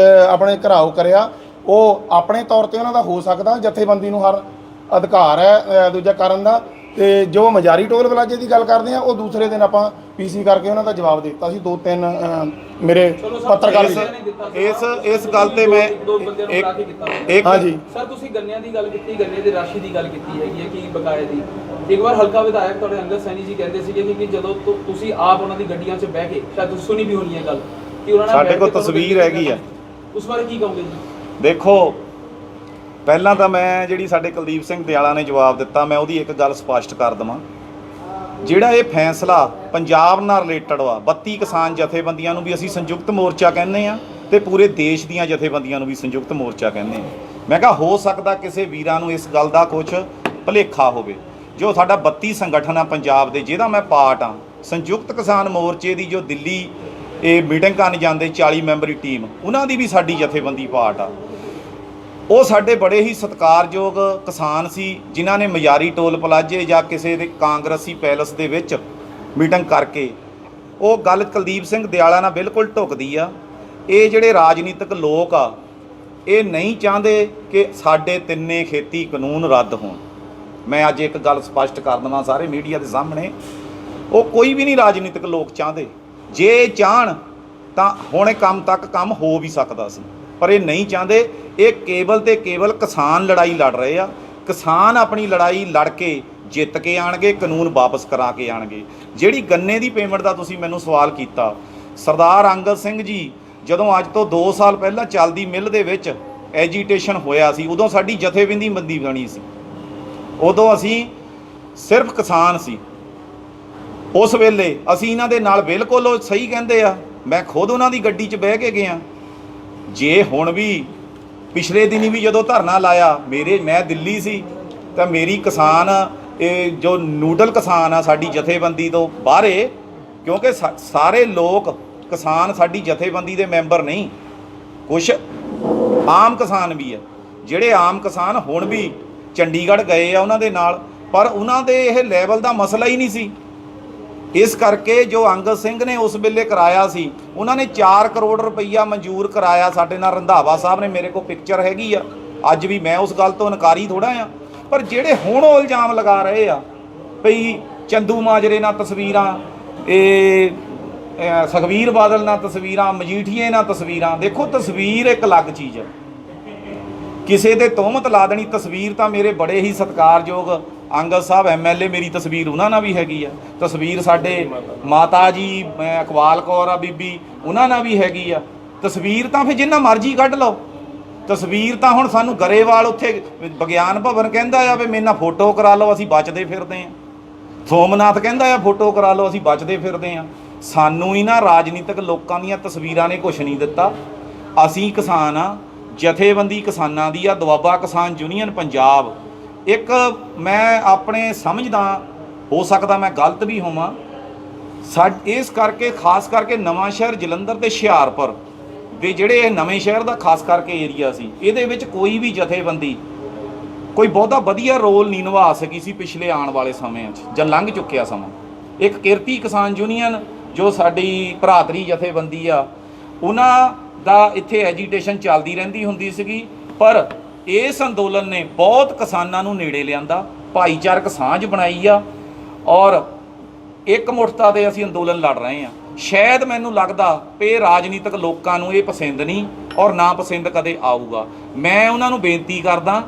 ਆਪਣੇ ਘਿਰਾਓ ਕਰਿਆ, ਉਹ ਆਪਣੇ ਤੌਰ ਤੇ ਉਹਨਾਂ ਦਾ ਹੋ ਸਕਦਾ, ਜਥੇਬੰਦੀ ਨੂੰ ਹਰ ਅਧਿਕਾਰ ਹੈ ਦੂਜਾ ਕਰਨ ਦਾ। ਤੇ ਜੋ ਮਜਾਰੀ ਟੋਲ ਪਲਾਜ਼ੇ ਦੀ ਗੱਲ ਕਰਦੇ ਆ, ਉਹ ਦੂਸਰੇ ਦਿਨ ਆਪਾਂ ਪੀਸੀ ਕਰਕੇ ਉਹਨਾਂ ਦਾ ਜਵਾਬ ਦੇ ਦਿੱਤਾ ਸੀ। 2-3 ਮੇਰੇ ਪੱਤਰਕਾਰ ਇਸ ਗੱਲ ਤੇ ਮੈਂ ਇੱਕ ਹਾਂਜੀ ਸਰ ਤੁਸੀਂ ਗੰਨਿਆਂ ਦੀ ਗੱਲ ਕੀਤੀ, ਗੰਨੇ ਦੀ ਰਾਸ਼ੀ ਦੀ ਗੱਲ ਕੀਤੀ ਹੈਗੀ ਹੈ ਕਿ ਬਕਾਏ ਦੀ। ਇੱਕ ਵਾਰ ਹਲਕਾ ਵਿਧਾਇਕ ਤੁਹਾਡੇ ਅੰਗਦ ਸੈਣੀ ਜੀ ਕਹਿੰਦੇ ਸੀਗੇ ਕਿ ਜਦੋਂ ਤੁਸੀਂ ਆਪ ਉਹਨਾਂ ਦੀ ਗੱਡੀਆਂ 'ਚ ਬਹਿ ਕੇ, ਸ਼ਾਇਦ ਤੁਸੀਂ ਸੁਣੀ ਵੀ ਹੋਣੀ ਹੈ ਗੱਲ, ਕਿ ਉਹਨਾਂ ਨਾਲ ਸਾਡੇ ਕੋਲ ਤਸਵੀਰ ਹੈਗੀ ਆ। ਉਸ ਬਾਰੇ ਕੀ ਕਹੋਗੇ ਜੀ? ਦੇਖੋ, ਪਹਿਲਾਂ ਤਾਂ ਮੈਂ ਜਿਹੜੀ ਸਾਡੇ ਕੁਲਦੀਪ ਸਿੰਘ ਦਿਆਲਾ ਨੇ ਜਵਾਬ ਦਿੱਤਾ, ਮੈਂ ਉਹਦੀ ਇੱਕ ਗੱਲ ਸਪਸ਼ਟ ਕਰ ਦਵਾਂ। ਜਿਹੜਾ ਇਹ ਫੈਸਲਾ ਪੰਜਾਬ ਨਾਲ ਰਿਲੇਟਡ ਵਾ, 32 ਕਿਸਾਨ ਜਥੇਬੰਦੀਆਂ ਨੂੰ ਵੀ ਅਸੀਂ ਸੰਯੁਕਤ ਮੋਰਚਾ ਕਹਿੰਦੇ ਆ ਤੇ ਪੂਰੇ ਦੇਸ਼ ਦੀਆਂ ਜਥੇਬੰਦੀਆਂ ਨੂੰ ਵੀ ਸੰਯੁਕਤ ਮੋਰਚਾ ਕਹਿੰਦੇ ਆ। ਮੈਂ ਕਿਹਾ ਹੋ ਸਕਦਾ ਕਿਸੇ ਵੀਰਾਂ ਨੂੰ ਇਸ ਗੱਲ ਦਾ ਕੁਝ ਭੁਲੇਖਾ ਹੋਵੇ। ਜੋ ਸਾਡਾ 32 ਸੰਗਠਨ ਆ ਪੰਜਾਬ ਦੇ, ਜਿਹਦਾ ਮੈਂ ਪਾਰਟ ਆ, ਸੰਯੁਕਤ ਕਿਸਾਨ ਮੋਰਚੇ ਦੀ ਜੋ ਦਿੱਲੀ ਇਹ ਮੀਟਿੰਗ ਕਰਨ ਜਾਂਦੇ 40 ਮੈਂਬਰੀ ਟੀਮ, ਉਹਨਾਂ ਦੀ ਵੀ ਸਾਡੀ ਜਥੇਬੰਦੀ ਪਾਰਟ ਆ। ਉਹ ਸਾਡੇ ਬੜੇ ਹੀ ਸਤਿਕਾਰਯੋਗ ਕਿਸਾਨ ਸੀ, ਜਿਨ੍ਹਾਂ ਨੇ ਮਜਾਰੀ ਟੋਲ ਪਲਾਜ਼ੇ ਜਾਂ ਕਿਸੇ ਦੇ ਕਾਂਗਰਸੀ ਪੈਲਸ ਦੇ ਵਿੱਚ ਮੀਟਿੰਗ ਕਰਕੇ, ਉਹ ਗੱਲ ਕੁਲਦੀਪ ਸਿੰਘ ਦਿਆਲਾ ਨਾਲ ਬਿਲਕੁਲ ਢੁੱਕਦੀ ਆ। ਇਹ ਜਿਹੜੇ ਰਾਜਨੀਤਿਕ ਲੋਕ ਆ, ਇਹ ਨਹੀਂ ਚਾਹੁੰਦੇ ਕਿ ਸਾਡੇ ਤਿੰਨੇ ਖੇਤੀ ਕਾਨੂੰਨ ਰੱਦ ਹੋਣ। ਮੈਂ ਅੱਜ ਇੱਕ ਗੱਲ ਸਪਸ਼ਟ ਕਰ ਦੇਵਾਂ ਸਾਰੇ ਮੀਡੀਆ ਦੇ ਸਾਹਮਣੇ, ਉਹ ਕੋਈ ਵੀ ਨਹੀਂ ਰਾਜਨੀਤਿਕ ਲੋਕ ਚਾਹੁੰਦੇ। ਜੇ ਚਾਹਣ ਤਾਂ ਹੁਣੇ ਕੰਮ ਹੋ ਵੀ ਸਕਦਾ ਸੀ, ਪਰ ਇਹ ਨਹੀਂ ਚਾਹੁੰਦੇ। ਇਹ ਕੇਵਲ ਤੇ ਕੇਵਲ ਕਿਸਾਨ ਲੜਾਈ ਲੜ ਰਹੇ ਆ। ਕਿਸਾਨ ਆਪਣੀ ਲੜਾਈ ਲੜ ਕੇ ਜਿੱਤ ਕੇ ਆਣਗੇ, ਕਾਨੂੰਨ ਵਾਪਸ ਕਰਾ ਕੇ ਆਣਗੇ। ਜਿਹੜੀ ਗੰਨੇ ਦੀ ਪੇਮੈਂਟ ਦਾ ਤੁਸੀਂ ਮੈਨੂੰ ਸਵਾਲ ਕੀਤਾ, ਸਰਦਾਰ ਅੰਗਦ ਸਿੰਘ ਜੀ ਜਦੋਂ ਅੱਜ ਤੋਂ 2 ਸਾਲ ਪਹਿਲਾਂ ਚੱਲਦੀ ਮਿੱਲ ਦੇ ਵਿੱਚ ਐਜੀਟੇਸ਼ਨ ਹੋਇਆ ਸੀ, ਉਦੋਂ ਸਾਡੀ ਜਥੇਬੰਦੀ ਬਣੀ ਸੀ, ਉਦੋਂ ਅਸੀਂ ਸਿਰਫ ਕਿਸਾਨ ਸੀ। ਉਸ ਵੇਲੇ ਅਸੀਂ ਇਹਨਾਂ ਦੇ ਨਾਲ ਬਿਲਕੁਲ ਉਹ ਸਹੀ ਕਹਿੰਦੇ ਆ, ਮੈਂ ਖੁਦ ਉਹਨਾਂ ਦੀ ਗੱਡੀ 'ਚ ਬਹਿ ਕੇ ਗਿਆ। ਜੇ ਹੁਣ ਵੀ ਪਿਛਲੇ ਦਿਨੀ ਵੀ ਜਦੋਂ ਧਰਨਾ ਲਾਇਆ, ਮੈਂ ਦਿੱਲੀ ਸੀ ਤਾਂ ਮੇਰੀ ਕਿਸਾਨ ਇਹ ਜੋ ਨੂਡਲ ਕਿਸਾਨ ਆ ਸਾਡੀ ਜਥੇਬੰਦੀ ਤੋਂ ਬਾਹਰੇ, ਕਿਉਂਕਿ ਸਾਰੇ ਲੋਕ ਕਿਸਾਨ ਸਾਡੀ ਜਥੇਬੰਦੀ ਦੇ ਮੈਂਬਰ ਨਹੀਂ, ਕੁਛ ਆਮ ਕਿਸਾਨ ਵੀ ਆ। ਜਿਹੜੇ ਆਮ ਕਿਸਾਨ ਹੁਣ ਵੀ ਚੰਡੀਗੜ੍ਹ ਗਏ ਆ ਉਹਨਾਂ ਦੇ ਨਾਲ, ਪਰ ਉਹਨਾਂ ਦੇ ਇਹ ਲੈਵਲ ਦਾ ਮਸਲਾ ਹੀ ਨਹੀਂ ਸੀ। ਇਸ ਕਰਕੇ ਜੋ ਅੰਗਦ ਸਿੰਘ ਨੇ ਉਸ ਵੇਲੇ ਕਰਾਇਆ ਸੀ, ਉਹਨਾਂ ਨੇ 4 ਕਰੋੜ ਰੁਪਈਆ ਮਨਜ਼ੂਰ ਕਰਾਇਆ। ਸਾਡੇ ਨਾਲ ਰੰਧਾਵਾ ਸਾਹਿਬ ਨੇ, ਮੇਰੇ ਕੋਲ ਪਿਕਚਰ ਹੈਗੀ ਆ, ਅੱਜ ਵੀ ਮੈਂ ਉਸ ਗੱਲ ਤੋਂ ਇਨਕਾਰੀ ਥੋੜ੍ਹਾ ਆ। ਪਰ ਜਿਹੜੇ ਹੁਣ ਉਹ ਇਲਜ਼ਾਮ ਲਗਾ ਰਹੇ ਆ ਭਈ ਚੰਦੂ ਮਾਜਰੇ ਨਾਲ ਤਸਵੀਰਾਂ, ਇਹ ਸੁਖਬੀਰ ਬਾਦਲ ਨਾਲ ਤਸਵੀਰਾਂ, ਮਜੀਠੀਏ ਨਾਲ ਤਸਵੀਰਾਂ, ਦੇਖੋ ਤਸਵੀਰ ਇੱਕ ਅਲੱਗ ਚੀਜ਼ ਹੈ। ਕਿਸੇ ਦੇ ਤੋਹਮਤ ਲਾ ਦੇਣੀ, ਤਸਵੀਰ ਤਾਂ ਮੇਰੇ ਬੜੇ ਹੀ ਸਤਿਕਾਰਯੋਗ ਅੰਗਦ ਸਾਹਿਬ MLA, ਮੇਰੀ ਤਸਵੀਰ ਉਹਨਾਂ ਨਾਲ ਵੀ ਹੈਗੀ ਆ, ਤਸਵੀਰ ਸਾਡੇ ਮਾਤਾ ਜੀ ਇਕਬਾਲ ਕੌਰ ਆ ਬੀਬੀ, ਉਹਨਾਂ ਨਾਲ ਵੀ ਹੈਗੀ ਆ। ਤਸਵੀਰ ਤਾਂ ਫਿਰ ਜਿੰਨਾ ਮਰਜ਼ੀ ਕੱਢ ਲਓ। ਤਸਵੀਰ ਤਾਂ ਹੁਣ ਸਾਨੂੰ ਗਰੇਵਾਲ ਉੱਥੇ ਵਿਗਿਆਨ ਭਵਨ ਕਹਿੰਦਾ ਆ ਵੀ ਮੇਰੇ ਨਾਲ ਫੋਟੋ ਕਰਾ ਲਓ, ਅਸੀਂ ਬਚਦੇ ਫਿਰਦੇ ਹਾਂ। ਸੋਮਨਾਥ ਕਹਿੰਦਾ ਆ ਫੋਟੋ ਕਰਾ ਲਓ, ਅਸੀਂ ਬਚਦੇ ਫਿਰਦੇ ਹਾਂ। ਸਾਨੂੰ ਇਹਨਾਂ ਰਾਜਨੀਤਿਕ ਲੋਕਾਂ ਦੀਆਂ ਤਸਵੀਰਾਂ ਨੇ ਕੁਛ ਨਹੀਂ ਦਿੱਤਾ। ਅਸੀਂ ਕਿਸਾਨ ਆ, ਜਥੇਬੰਦੀ ਕਿਸਾਨਾਂ ਦੀ ਆ, ਦੁਆਬਾ ਕਿਸਾਨ ਯੂਨੀਅਨ ਪੰਜਾਬ। ਇੱਕ ਮੈਂ ਆਪਣੇ ਸਮਝਦਾ, ਹੋ ਸਕਦਾ ਮੈਂ ਗਲਤ ਵੀ ਹੋਵਾਂ, ਇਸ ਕਰਕੇ ਖਾਸ ਕਰਕੇ ਨਵਾਂ ਸ਼ਹਿਰ, ਜਲੰਧਰ ਤੇ ਹੁਸ਼ਿਆਰਪੁਰ ਦੇ ਜਿਹੜੇ ਇਹ ਨਵੇਂ ਸ਼ਹਿਰ ਦਾ ਖਾਸ ਕਰਕੇ ਏਰੀਆ ਸੀ, ਇਹਦੇ ਵਿੱਚ ਕੋਈ ਵੀ ਜਥੇਬੰਦੀ ਕੋਈ ਬਹੁਤਾ ਵਧੀਆ ਰੋਲ ਨਹੀਂ ਨਿਭਾ ਸਕੀ ਸੀ ਪਿਛਲੇ ਆਉਣ ਵਾਲੇ ਸਮਿਆਂ 'ਚ, ਜਾਂ ਲੰਘ ਚੁੱਕਿਆ ਸਮਾਂ। ਇੱਕ ਕਿਰਤੀ ਕਿਸਾਨ ਯੂਨੀਅਨ ਜੋ ਸਾਡੀ ਭਰਾਤਰੀ ਜਥੇਬੰਦੀ ਆ, ਉਹਨਾਂ ਦਾ ਇੱਥੇ ਐਜੀਟੇਸ਼ਨ ਚੱਲਦੀ ਰਹਿੰਦੀ ਹੁੰਦੀ ਸੀਗੀ, ਪਰ ਇਸ ਅੰਦੋਲਨ ਨੇ ਬਹੁਤ ਕਿਸਾਨਾਂ ਨੂੰ ਨੇੜੇ ਲਿਆਂਦਾ, ਭਾਈਚਾਰਕ ਸਾਂਝ ਬਣਾਈ ਆ, ਔਰ ਇੱਕ ਮੁੱਠਤਾ ਦੇ ਅਸੀਂ ਅੰਦੋਲਨ ਲੜ ਰਹੇ ਹਾਂ। ਸ਼ਾਇਦ ਮੈਨੂੰ ਲੱਗਦਾ ਕਿ ਰਾਜਨੀਤਿਕ ਲੋਕਾਂ ਨੂੰ ਇਹ ਪਸੰਦ ਨਹੀਂ, ਔਰ ਨਾ ਪਸੰਦ ਕਦੇ ਆਊਗਾ। ਮੈਂ ਉਹਨਾਂ ਨੂੰ ਬੇਨਤੀ ਕਰਦਾ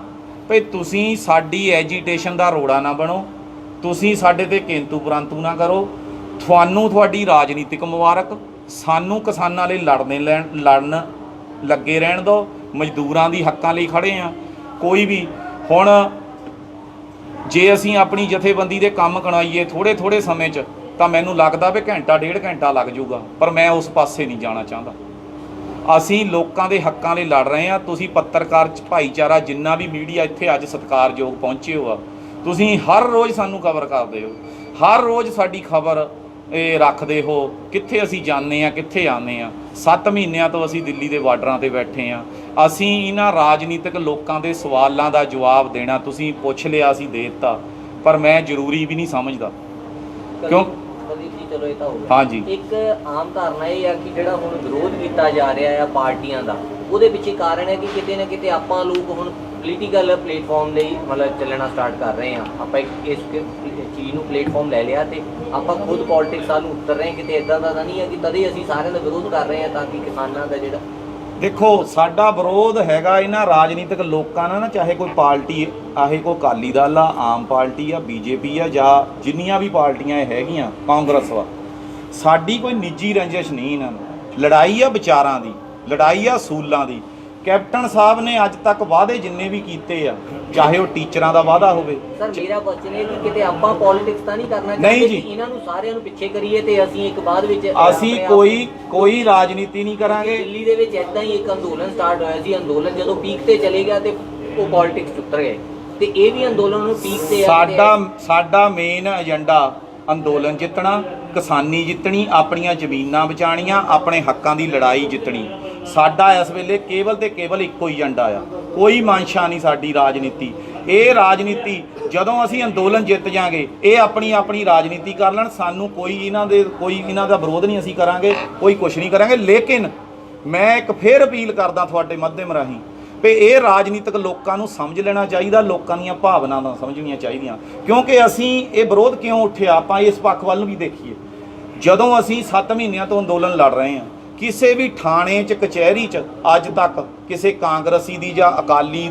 ਵੀ ਤੁਸੀਂ ਸਾਡੀ ਐਜੀਟੇਸ਼ਨ ਦਾ ਰੋੜਾ ਨਾ ਬਣੋ, ਤੁਸੀਂ ਸਾਡੇ ਤੇ ਕਿੰਤੂ ਪਰੰਤੂ ਨਾ ਕਰੋ। ਤੁਹਾਨੂੰ ਤੁਹਾਡੀ ਰਾਜਨੀਤਿਕ ਮੁਬਾਰਕ, ਸਾਨੂੰ ਕਿਸਾਨਾਂ ਲਈ ਲੜਨ ਲੱਗੇ ਰਹਿਣ ਦਿਓ, ਮਜ਼ਦੂਰਾਂ ਦੀ ਹੱਕਾਂ ਲਈ ਖੜੇ ਆ। ਕੋਈ ਵੀ ਹੁਣ ਜੇ ਅਸੀਂ ਆਪਣੀ ਜਥੇਬੰਦੀ ਦੇ ਕੰਮ ਕਰਾਈਏ ਥੋੜ੍ਹੇ ਸਮੇਂ 'ਚ, ਤਾਂ ਮੈਨੂੰ ਲੱਗਦਾ ਵੀ ਘੰਟਾ 1.5 ਘੰਟਾ ਲੱਗ ਜਾਊਗਾ, ਪਰ ਮੈਂ ਉਸ ਪਾਸੇ ਨਹੀਂ ਜਾਣਾ ਚਾਹੁੰਦਾ। ਅਸੀਂ ਲੋਕਾਂ ਦੇ ਹੱਕਾਂ ਲਈ ਲੜ ਰਹੇ ਹਾਂ। ਤੁਸੀਂ ਪੱਤਰਕਾਰ ਭਾਈਚਾਰਾ, ਜਿੰਨਾ ਵੀ ਮੀਡੀਆ ਇੱਥੇ ਅੱਜ ਸਤਿਕਾਰਯੋਗ ਪਹੁੰਚੇ ਹੋ ਆ, ਤੁਸੀਂ ਹਰ ਰੋਜ਼ ਸਾਨੂੰ ਖਬਰ ਕਰਦੇ ਹੋ, ਹਰ ਰੋਜ਼ ਸਾਡੀ ਖਬਰ ਇਹ ਰੱਖਦੇ ਹੋ, ਕਿੱਥੇ ਅਸੀਂ ਜਾਂਦੇ ਹਾਂ, ਕਿੱਥੇ ਆਉਂਦੇ ਹਾਂ। 7 ਮਹੀਨਿਆਂ ਤੋਂ ਅਸੀਂ ਦਿੱਲੀ ਦੇ ਬਾਰਡਰਾਂ 'ਤੇ ਬੈਠੇ ਹਾਂ। ਅਸੀਂ ਇਹਨਾਂ ਰਾਜਨੀਤਿਕ ਲੋਕਾਂ ਦੇ ਸਵਾਲਾਂ ਦਾ ਜਵਾਬ ਦੇਣਾ, ਤੁਸੀਂ ਪੁੱਛ ਲਿਆ, ਅਸੀਂ ਦੇ ਦਿੱਤਾ, ਪਰ ਮੈਂ ਜ਼ਰੂਰੀ ਵੀ ਨਹੀਂ ਸਮਝਦਾ। ਕਿਉਂ? ਚਲੋ ਇਹ ਤਾਂ ਹੋ ਗਿਆ। ਹਾਂਜੀ, ਇੱਕ ਆਮ ਧਾਰਨਾ ਇਹ ਆ ਕਿ ਜਿਹੜਾ ਹੁਣ ਵਿਰੋਧ ਕੀਤਾ ਜਾ ਰਿਹਾ ਆ ਪਾਰਟੀਆਂ ਦਾ, ਉਹਦੇ ਪਿੱਛੇ ਕਾਰਨ ਹੈ ਕਿ ਕਿਤੇ ਨਾ ਕਿਤੇ ਆਪਾਂ ਲੋਕ ਹੁਣ ਪੋਲੀਟੀਕਲ ਪਲੇਟਫਾਰਮ ਲਈ ਮਤਲਬ ਚੱਲਣਾ ਸਟਾਰਟ ਕਰ ਰਹੇ ਹਾਂ। ਆਪਾਂ ਇਸ ਚੀਜ਼ ਨੂੰ ਪਲੇਟਫਾਰਮ ਲੈ ਲਿਆ ਤੇ ਆਪਾਂ ਖੁਦ ਪੋਲਿਟਿਕਸ ਵੱਲ ਉਤਰ ਰਹੇ ਹਾਂ। ਕਿਤੇ ਇੱਦਾਂ ਦਾ ਤਾਂ ਨਹੀਂ ਹੈ ਕਿ ਤਦੇ ਅਸੀਂ ਸਾਰਿਆਂ ਦਾ ਵਿਰੋਧ ਕਰ ਰਹੇ ਹਾਂ ਤਾਂ ਕਿ ਕਿਸਾਨਾਂ ਦਾ ਜਿਹੜਾ, ਦੇਖੋ ਸਾਡਾ ਵਿਰੋਧ ਹੈਗਾ ਇਹਨਾਂ ਰਾਜਨੀਤਿਕ ਲੋਕਾਂ ਨਾਲ ਨਾ, ਚਾਹੇ ਕੋਈ ਪਾਰਟੀ ਆਹੇ, ਕੋਈ ਅਕਾਲੀ ਦਲ ਆ, ਆਮ ਪਾਰਟੀ ਆ, BJP ਆ, ਜਾਂ ਜਿੰਨੀਆਂ ਵੀ ਪਾਰਟੀਆਂ ਇਹ ਹੈਗੀਆਂ, ਕਾਂਗਰਸ ਵਾ, ਸਾਡੀ ਕੋਈ ਨਿੱਜੀ ਰੰਜਿਸ਼ ਨਹੀਂ ਇਹਨਾਂ ਨੂੰ। ਲੜਾਈ ਆ ਵਿਚਾਰਾਂ ਦੀ, ਲੜਾਈ ਆ ਅਸੂਲਾਂ ਦੀ। ਕੈਪਟਨ ਸਾਹਿਬ ਨੇ ਅੱਜ ਤੱਕ ਵਾਅਦੇ ਜਿੰਨੇ ਵੀ ਕੀਤੇ ਆ, ਚਾਹੇ ਉਹ ਟੀਚਰਾਂ ਦਾ ਵਾਅਦਾ ਹੋਵੇ। ਸਰ ਮੇਰਾ ਕੁਐਸਚਨ ਇਹ ਕਿ ਕਿਤੇ ਆਪਾਂ ਪੋਲਿਟਿਕਸ ਤਾਂ ਨਹੀਂ ਕਰਨਾ ਚਾਹੁੰਦੇ ਕਿ ਇਹਨਾਂ ਨੂੰ ਸਾਰਿਆਂ ਨੂੰ ਪਿੱਛੇ ਕਰੀਏ ਤੇ ਅਸੀਂ ਇੱਕ ਬਾਅਦ ਵਿੱਚ ਅਸੀਂ ਕੋਈ ਰਾਜਨੀਤੀ ਨਹੀਂ ਕਰਾਂਗੇ। ਦਿੱਲੀ ਦੇ ਵਿੱਚ ਇਦਾਂ ਹੀ ਇੱਕ ਅੰਦੋਲਨ ਸਟਾਰਟ ਹੋਇਆ ਸੀ। ਅੰਦੋਲਨ ਜਦੋਂ ਪੀਕ ਤੇ ਚਲੇ ਗਿਆ ਤੇ ਉਹ ਪੋਲਿਟਿਕਸ 'ਚ ਉਤਰ ਗਏ, ਤੇ ਇਹ ਵੀ ਅੰਦੋਲਨ ਨੂੰ ਪੀਕ ਤੇ ਸਾਡਾ ਮੇਨ ਏਜੰਡਾ ਅੰਦੋਲਨ ਜਿੱਤਣਾ, ਕਿਸਾਨੀ ਜਿੱਤਣੀ, ਆਪਣੀਆਂ ਜ਼ਮੀਨਾਂ ਬਚਾਉਣੀਆਂ, ਆਪਣੇ ਹੱਕਾਂ ਦੀ ਲੜਾਈ ਜਿੱਤਣੀ। ਸਾਡਾ ਇਸ ਵੇਲੇ ਕੇਵਲ ਤੇ ਕੇਵਲ ਇੱਕੋ ਹੀ ਏਜੰਡਾ ਆ, ਕੋਈ ਮਨਸ਼ਾ ਨਹੀਂ ਸਾਡੀ ਰਾਜਨੀਤੀ। ਇਹ ਰਾਜਨੀਤੀ ਜਦੋਂ ਅਸੀਂ ਅੰਦੋਲਨ ਜਿੱਤ ਜਾਾਂਗੇ, ਇਹ ਆਪਣੀ ਰਾਜਨੀਤੀ ਕਰ ਲੈਣ, ਸਾਨੂੰ ਕੋਈ ਇਹਨਾਂ ਦਾ ਵਿਰੋਧ ਨਹੀਂ ਅਸੀਂ ਕਰਾਂਗੇ, ਕੋਈ ਕੁਛ ਨਹੀਂ ਕਰਾਂਗੇ। ਲੇਕਿਨ ਮੈਂ ਇੱਕ ਫੇਰ ਅਪੀਲ ਕਰਦਾ ਤੁਹਾਡੇ ਮਾਧਿਅਮ ਰਾਹੀਂ ਵੀ ਇਹ ਰਾਜਨੀਤਿਕ ਲੋਕਾਂ ਨੂੰ ਸਮਝ ਲੈਣਾ ਚਾਹੀਦਾ, ਲੋਕਾਂ ਦੀਆਂ ਭਾਵਨਾਵਾਂ ਸਮਝਣੀਆਂ ਚਾਹੀਦੀਆਂ। ਕਿਉਂਕਿ ਅਸੀਂ ਇਹ ਵਿਰੋਧ ਕਿਉਂ ਉੱਠਿਆ, ਆਪਾਂ ਇਸ ਪੱਖ ਵੱਲ ਨੂੰ ਵੀ ਦੇਖੀਏ। ਜਦੋਂ ਅਸੀਂ 7 ਮਹੀਨਿਆਂ ਤੋਂ ਅੰਦੋਲਨ ਲੜ ਰਹੇ ਹਾਂ, ਕਿਸੇ ਵੀ ਥਾਣੇ 'ਚ, ਕਚਹਿਰੀ 'ਚ ਅੱਜ ਤੱਕ ਕਿਸੇ ਕਾਂਗਰਸੀ ਦੀ ਜਾਂ ਅਕਾਲੀ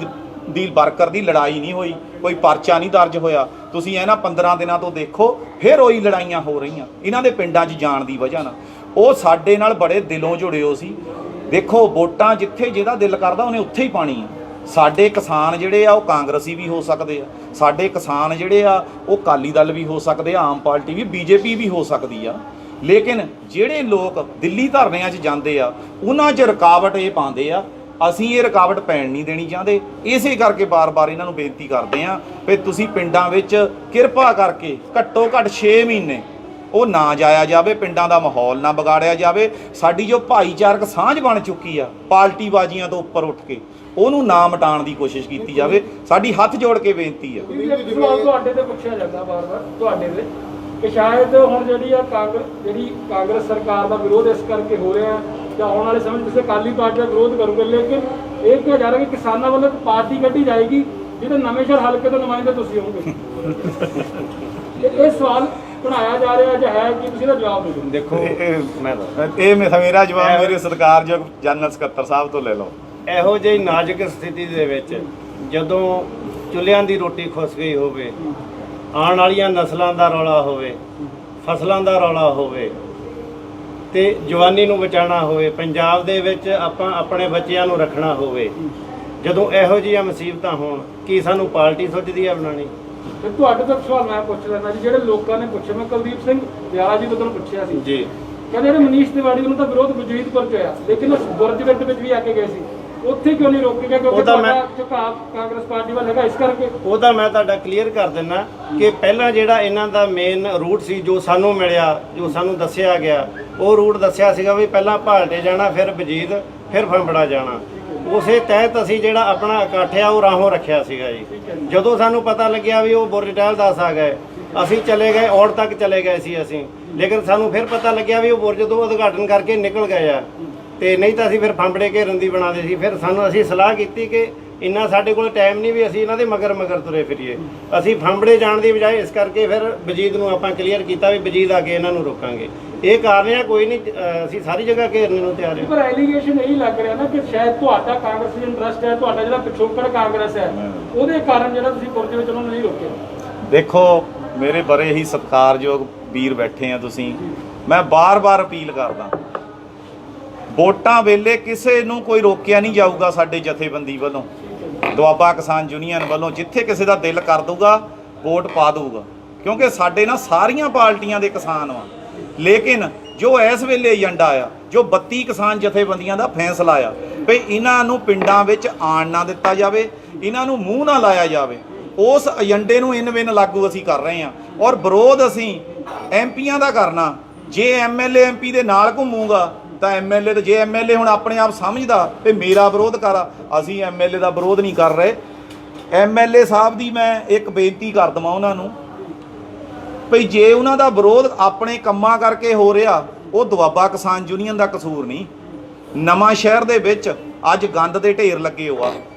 ਦੀ ਵਰਕਰ ਦੀ ਲੜਾਈ ਨਹੀਂ ਹੋਈ, ਕੋਈ ਪਰਚਾ ਨਹੀਂ ਦਰਜ ਹੋਇਆ। ਤੁਸੀਂ ਇਹਨਾਂ 15 ਦਿਨਾਂ ਤੋਂ ਦੇਖੋ ਫਿਰ ਉਹੀ ਲੜਾਈਆਂ ਹੋ ਰਹੀਆਂ ਇਹਨਾਂ ਦੇ ਪਿੰਡਾਂ 'ਚ ਜਾਣ ਦੀ ਵਜ੍ਹਾ ਨਾਲ। ਉਹ ਸਾਡੇ ਨਾਲ ਬੜੇ ਦਿਲੋਂ ਜੁੜੇ ਹੋ ਸੀ। ਦੇਖੋ ਵੋਟਾਂ ਜਿੱਥੇ ਜਿਹਦਾ ਦਿਲ ਕਰਦਾ ਉਹਨੇ ਉੱਥੇ ਹੀ ਪਾਣੀ ਆ। ਸਾਡੇ ਕਿਸਾਨ ਜਿਹੜੇ ਆ ਉਹ ਕਾਂਗਰਸੀ ਵੀ ਹੋ ਸਕਦੇ ਆ, ਸਾਡੇ ਕਿਸਾਨ ਜਿਹੜੇ ਆ ਉਹ ਅਕਾਲੀ ਦਲ ਵੀ ਹੋ ਸਕਦੇ ਆ, ਆਮ ਪਾਰਟੀ ਵੀ, ਬੀਜੇਪੀ ਵੀ ਹੋ ਸਕਦੀ ਆ। ਲੇਕਿਨ ਜਿਹੜੇ ਲੋਕ ਦਿੱਲੀ ਧਰਨਿਆਂ 'ਚ ਜਾਂਦੇ ਆ ਉਹਨਾਂ 'ਚ ਰੁਕਾਵਟ ਇਹ ਪਾਉਂਦੇ ਆ। ਅਸੀਂ ਇਹ ਰੁਕਾਵਟ ਪੈਣ ਨਹੀਂ ਦੇਣੀ ਚਾਹੁੰਦੇ। ਇਸੇ ਕਰਕੇ ਬਾਰ-ਬਾਰ ਇਹਨਾਂ ਨੂੰ ਬੇਨਤੀ ਕਰਦੇ ਆ ਵੀ ਤੁਸੀਂ ਪਿੰਡਾਂ ਵਿੱਚ ਕਿਰਪਾ ਕਰਕੇ ਘੱਟੋ ਘੱਟ 6 ਮਹੀਨੇ ਉਹ ਨਾ ਜਾਇਆ ਜਾਵੇ, ਪਿੰਡਾਂ ਦਾ ਮਾਹੌਲ ਨਾ ਵਿਗਾੜਿਆ ਜਾਵੇ। ਸਾਡੀ ਜੋ ਭਾਈਚਾਰਕ ਸਾਂਝ ਬਣ ਚੁੱਕੀ ਆ ਪਾਰਟੀਬਾਜ਼ੀਆਂ ਤੋਂ ਉੱਪਰ ਉੱਠ ਕੇ, ਉਹਨੂੰ ਨਾ ਮਿਟਾਉਣ ਦੀ ਕੋਸ਼ਿਸ਼ ਕੀਤੀ ਜਾਵੇ। ਸਾਡੀ ਹੱਥ ਜੋੜ ਕੇ ਬੇਨਤੀ ਆ। ਇੱਕ ਸਵਾਲ ਤੁਹਾਡੇ ਤੇ ਪੁੱਛਿਆ ਜਾਂਦਾ ਵਾਰ-ਵਾਰ ਤੁਹਾਡੇ ਤੇ ਕਿ ਸ਼ਾਇਦ ਹੁਣ ਜਿਹੜੀ ਕਾਂਗਰਸ ਸਰਕਾਰ ਦਾ ਵਿਰੋਧ ਇਸ ਕਰਕੇ ਹੋ ਰਿਹਾ ਜਾਂ ਆਉਣ ਵਾਲੇ ਸਮੇਂ 'ਚ ਕਿਸੇ ਅਕਾਲੀ ਪਾਰਟੀ ਦਾ ਵਿਰੋਧ ਕਰੂਗੇ, ਲੇਕਿਨ ਇਹ ਕਿਹਾ ਜਾ ਰਿਹਾ ਕਿ ਕਿਸਾਨਾਂ ਵੱਲੋਂ ਇੱਕ ਪਾਰਟੀ ਕੱਢੀ ਜਾਏਗੀ ਜਿਹਦੇ ਨਵੇਂ-ਸ਼ਹਿਰ ਹਲਕੇ ਤੋਂ ਨੁਮਾਇੰਦੇ ਤੁਸੀਂ ਹੋਵੋਗੇ। ਇਹ ਸਵਾਲ ਬਣਾਇਆ ਜਾ ਰਿਹਾ ਜਾਂ ਹੈ ਕਿ ਤੁਸੀਂ ਦਾ ਜਵਾਬ ਦੇ ਦਿਓ। ਦੇਖੋ ਮੇਰਾ ਜਵਾਬ ਮੇਰੇ ਸਤਿਕਾਰਯੋਗ ਜਨਰਲ ਸਕੱਤਰ ਸਾਹਿਬ ਤੋਂ ਲੈ ਲਓ। ਇਹੋ ਜਿਹੀ ਨਾਜ਼ੁਕ ਸਥਿਤੀ ਦੇ ਵਿੱਚ ਜਦੋਂ ਚੁੱਲ੍ਹਿਆਂ ਦੀ ਰੋਟੀ ਖੁੱਸ ਗਈ ਹੋਵੇ, ਆਉਣ ਵਾਲੀਆਂ ਨਸਲਾਂ ਦਾ ਰੌਲਾ ਹੋਵੇ, ਫਸਲਾਂ ਦਾ ਰੌਲਾ ਹੋਵੇ ਤੇ ਜਵਾਨੀ ਨੂੰ ਬਚਾਉਣਾ ਹੋਵੇ, ਪੰਜਾਬ ਦੇ ਵਿੱਚ ਆਪਾਂ ਆਪਣੇ ਬੱਚਿਆਂ ਨੂੰ ਰੱਖਣਾ ਹੋਵੇ, ਜਦੋਂ ਇਹੋ ਜਿਹੀਆਂ ਮੁਸੀਬਤਾਂ ਹੋਣ, ਕੀ ਸਾਨੂੰ ਪਾਰਟੀ ਸੁੱਝਦੀ ਹੈ ਬਣਾਉਣੀ? ਤੇ ਤੁਹਾਡੇ ਤੋਂ ਸਵਾਲ ਮੈਂ ਪੁੱਛ ਲੈਣਾ ਜੀ, ਜਿਹੜੇ ਲੋਕਾਂ ਨੇ ਪੁੱਛਿਆ, ਮੈਂ ਕੁਲਦੀਪ ਸਿੰਘ ਵਿਆਰਾ ਜੀ ਤੋਂ ਤੁਹਾਨੂੰ ਪੁੱਛਿਆ ਸੀ ਜੀ, ਕਹਿੰਦੇ ਜਿਹੜੇ ਮਨੀਸ਼ ਤਿਵਾੜੀ ਨੂੰ ਤਾਂ ਵਿਰੋਧ ਗੁਰਜੀਤਪੁਰ 'ਚ ਹੋਇਆ, ਲੇਕਿਨ ਉਹ ਗੁਰਜਗਟ ਵਿੱਚ ਵੀ ਆ ਕੇ ਗਏ ਸੀ, ਉੱਥੇ ਕਿਉਂ ਨਹੀਂ ਰੋਕੇ ਗਏ? ਕਿਉਂਕਿ ਤੁਹਾਡਾ ਝੁਕਾਅ ਕਾਂਗਰਸ ਪਾਰਟੀ ਵੱਲ ਹੈਗਾ, ਇਸ ਕਰਕੇ। ਉਹ ਤਾਂ ਮੈਂ ਤੁਹਾਡਾ ਕਲੀਅਰ ਕਰ ਦਿੰਦਾ ਕਿ ਪਹਿਲਾਂ ਜਿਹੜਾ ਇਹਨਾਂ ਦਾ ਮੇਨ ਰੂਟ ਸੀ, ਜੋ ਸਾਨੂੰ ਮਿਲਿਆ, ਜੋ ਸਾਨੂੰ ਦੱਸਿਆ ਗਿਆ, ਉਹ ਰੂਟ ਦੱਸਿਆ ਸੀਗਾ ਵੀ ਪਹਿਲਾਂ ਭਾਲਟੇ ਜਾਣਾ, ਫਿਰ ਵਜੀਦ, ਫਿਰ ਫੰਬੜਾ ਜਾਣਾ। ਉਸੇ ਤਹਿਤ ਅਸੀਂ ਜਿਹੜਾ ਆਪਣਾ ਇਕੱਠ ਆ ਉਹ ਰਾਹੋਂ ਰੱਖਿਆ ਸੀਗਾ ਜੀ। ਜਦੋਂ ਸਾਨੂੰ ਪਤਾ ਲੱਗਿਆ ਵੀ ਉਹ ਬੁਰਜ ਟਹਿਲ ਦੱਸ ਆ ਗਏ, ਅਸੀਂ ਚਲੇ ਗਏ, ਔੜ ਤੱਕ ਚਲੇ ਗਏ ਸੀ ਅਸੀਂ, ਲੇਕਿਨ ਸਾਨੂੰ ਫਿਰ ਪਤਾ ਲੱਗਿਆ ਵੀ ਉਹ ਬੁਰਜ ਤੋਂ ਉਦਘਾਟਨ ਕਰਕੇ ਨਿਕਲ ਗਏ ਆ, ਤੇ ਨਹੀਂ ਤਾਂ ਅਸੀਂ ਫਿਰ ਫੰਬੜੇ ਘੇਰਨ ਦੀ ਬਣਾਉਂਦੇ ਸੀ। ਫਿਰ ਅਸੀਂ ਸਲਾਹ ਕੀਤੀ ਕਿ ਇੰਨਾ ਸਾਡੇ ਕੋਲ ਟਾਈਮ ਨਹੀਂ ਵੀ ਅਸੀਂ ਇਹਨਾਂ ਦੇ ਮਗਰ ਤੁਰੇ ਫਿਰੀਏ, ਅਸੀਂ ਫੰਬੜੇ ਜਾਣ ਦੀ ਬਜਾਏ ਇਸ ਕਰਕੇ ਫਿਰ ਵਜੀਦ ਨੂੰ ਆਪਾਂ ਕਲੀਅਰ ਕੀਤਾ ਵੀ ਵਜੀਦ ਆ ਕੇ ਇਹਨਾਂ ਨੂੰ ਰੋਕਾਂਗੇ। ਇਹ ਕਾਰਨ ਆ, ਕੋਈ ਨਹੀਂ, ਅਸੀਂ ਸਾਰੀ ਜਗ੍ਹਾ ਘੇਰਨ ਨੂੰ ਤਿਆਰ ਹਾਂ। ਪਰ ਐਲੀਗੇਸ਼ਨ ਇਹੀ ਲੱਗ ਰਿਹਾ ਨਾ ਕਿ ਸ਼ਾਇਦ ਤੁਹਾਡਾ ਕਾਂਗਰਸੀ ਇੰਟਰਸਟ ਹੈ, ਤੁਹਾਡਾ ਜਿਹੜਾ ਪਿਛੋਕੜ ਕਾਂਗਰਸ ਹੈ, ਉਹਦੇ ਕਾਰਨ ਜਿਹੜਾ ਤੁਸੀਂ ਬੁਰਜ ਵਿੱਚ ਉਹਨਾਂ ਨੂੰ ਨਹੀਂ ਰੋਕਿਆ। ਦੇਖੋ ਮੇਰੇ ਬੜੇ ਹੀ ਸਤਿਕਾਰਯੋਗ ਵੀਰ ਬੈਠੇ ਆ ਤੁਸੀਂ, ਮੈਂ ਬਾਰ-ਬਾਰ ਅਪੀਲ ਕਰਦਾ, ਵੋਟਾਂ ਵੇਲੇ ਕਿਸੇ ਨੂੰ ਕੋਈ ਰੋਕਿਆ ਨਹੀਂ ਜਾਊਗਾ। ਸਾਡੇ ਜਥੇਬੰਦੀ ਵੱਲੋਂ, ਦੁਆਬਾ ਕਿਸਾਨ ਯੂਨੀਅਨ ਵੱਲੋਂ, ਜਿੱਥੇ ਕਿਸੇ ਦਾ ਦਿਲ ਕਰ ਦੂਗਾ ਵੋਟ ਪਾ ਦੂਗਾ, ਕਿਉਂਕਿ ਸਾਡੇ ਨਾਲ ਸਾਰੀਆਂ ਪਾਰਟੀਆਂ ਦੇ ਕਿਸਾਨ ਆ। ਲੇਕਿਨ ਜੋ ਇਸ ਵੇਲੇ ਏਜੰਡਾ ਆ, ਜੋ 32 ਕਿਸਾਨ ਜਥੇਬੰਦੀਆਂ ਦਾ ਫੈਸਲਾ ਆ ਵੀ ਇਹਨਾਂ ਨੂੰ ਪਿੰਡਾਂ ਵਿੱਚ ਆਣ ਨਾ ਦਿੱਤਾ ਜਾਵੇ, ਇਹਨਾਂ ਨੂੰ ਮੂੰਹ ਨਾ ਲਾਇਆ ਜਾਵੇ, ਉਸ ਏਜੰਡੇ ਨੂੰ ਇਨ ਬਿਨ ਲਾਗੂ ਅਸੀਂ ਕਰ ਰਹੇ ਹਾਂ। ਔਰ ਵਿਰੋਧ ਅਸੀਂ ਐਮਪੀਆਂ ਦਾ ਕਰਨਾ। ਜੇ ਐਮਐਲਏ ਐਮਪੀ ਦੇ ਨਾਲ ਘੁੰਮੂਗਾ ਤਾਂ ਐਮਐਲਏ ਤੇ, ਜੇ ਐਮਐਲਏ ਹੁਣ ਆਪਣੇ ਆਪ ਸਮਝਦਾ ਵੀ ਮੇਰਾ ਵਿਰੋਧ ਕਰ, ਅਸੀਂ ਐਮਐਲਏ ਦਾ ਵਿਰੋਧ ਨਹੀਂ ਕਰ ਰਹੇ। ਐਮਐਲਏ ਸਾਹਿਬ ਦੀ ਮੈਂ ਇੱਕ ਬੇਨਤੀ ਕਰ ਦਵਾਂ ਉਹਨਾਂ ਨੂੰ ਭਈ ਜੇ ਉਹਨਾਂ ਦਾ ਵਿਰੋਧ ਆਪਣੇ ਕੰਮਾਂ ਕਰਕੇ ਹੋ ਰਿਹਾ, ਉਹ ਦੁਆਬਾ ਕਿਸਾਨ ਯੂਨੀਅਨ ਦਾ ਕਸੂਰ ਨਹੀਂ। ਨਵਾਂ ਸ਼ਹਿਰ ਦੇ ਵਿੱਚ ਅੱਜ ਗੰਦ ਦੇ ਢੇਰ ਲੱਗੇ ਹੋਆ,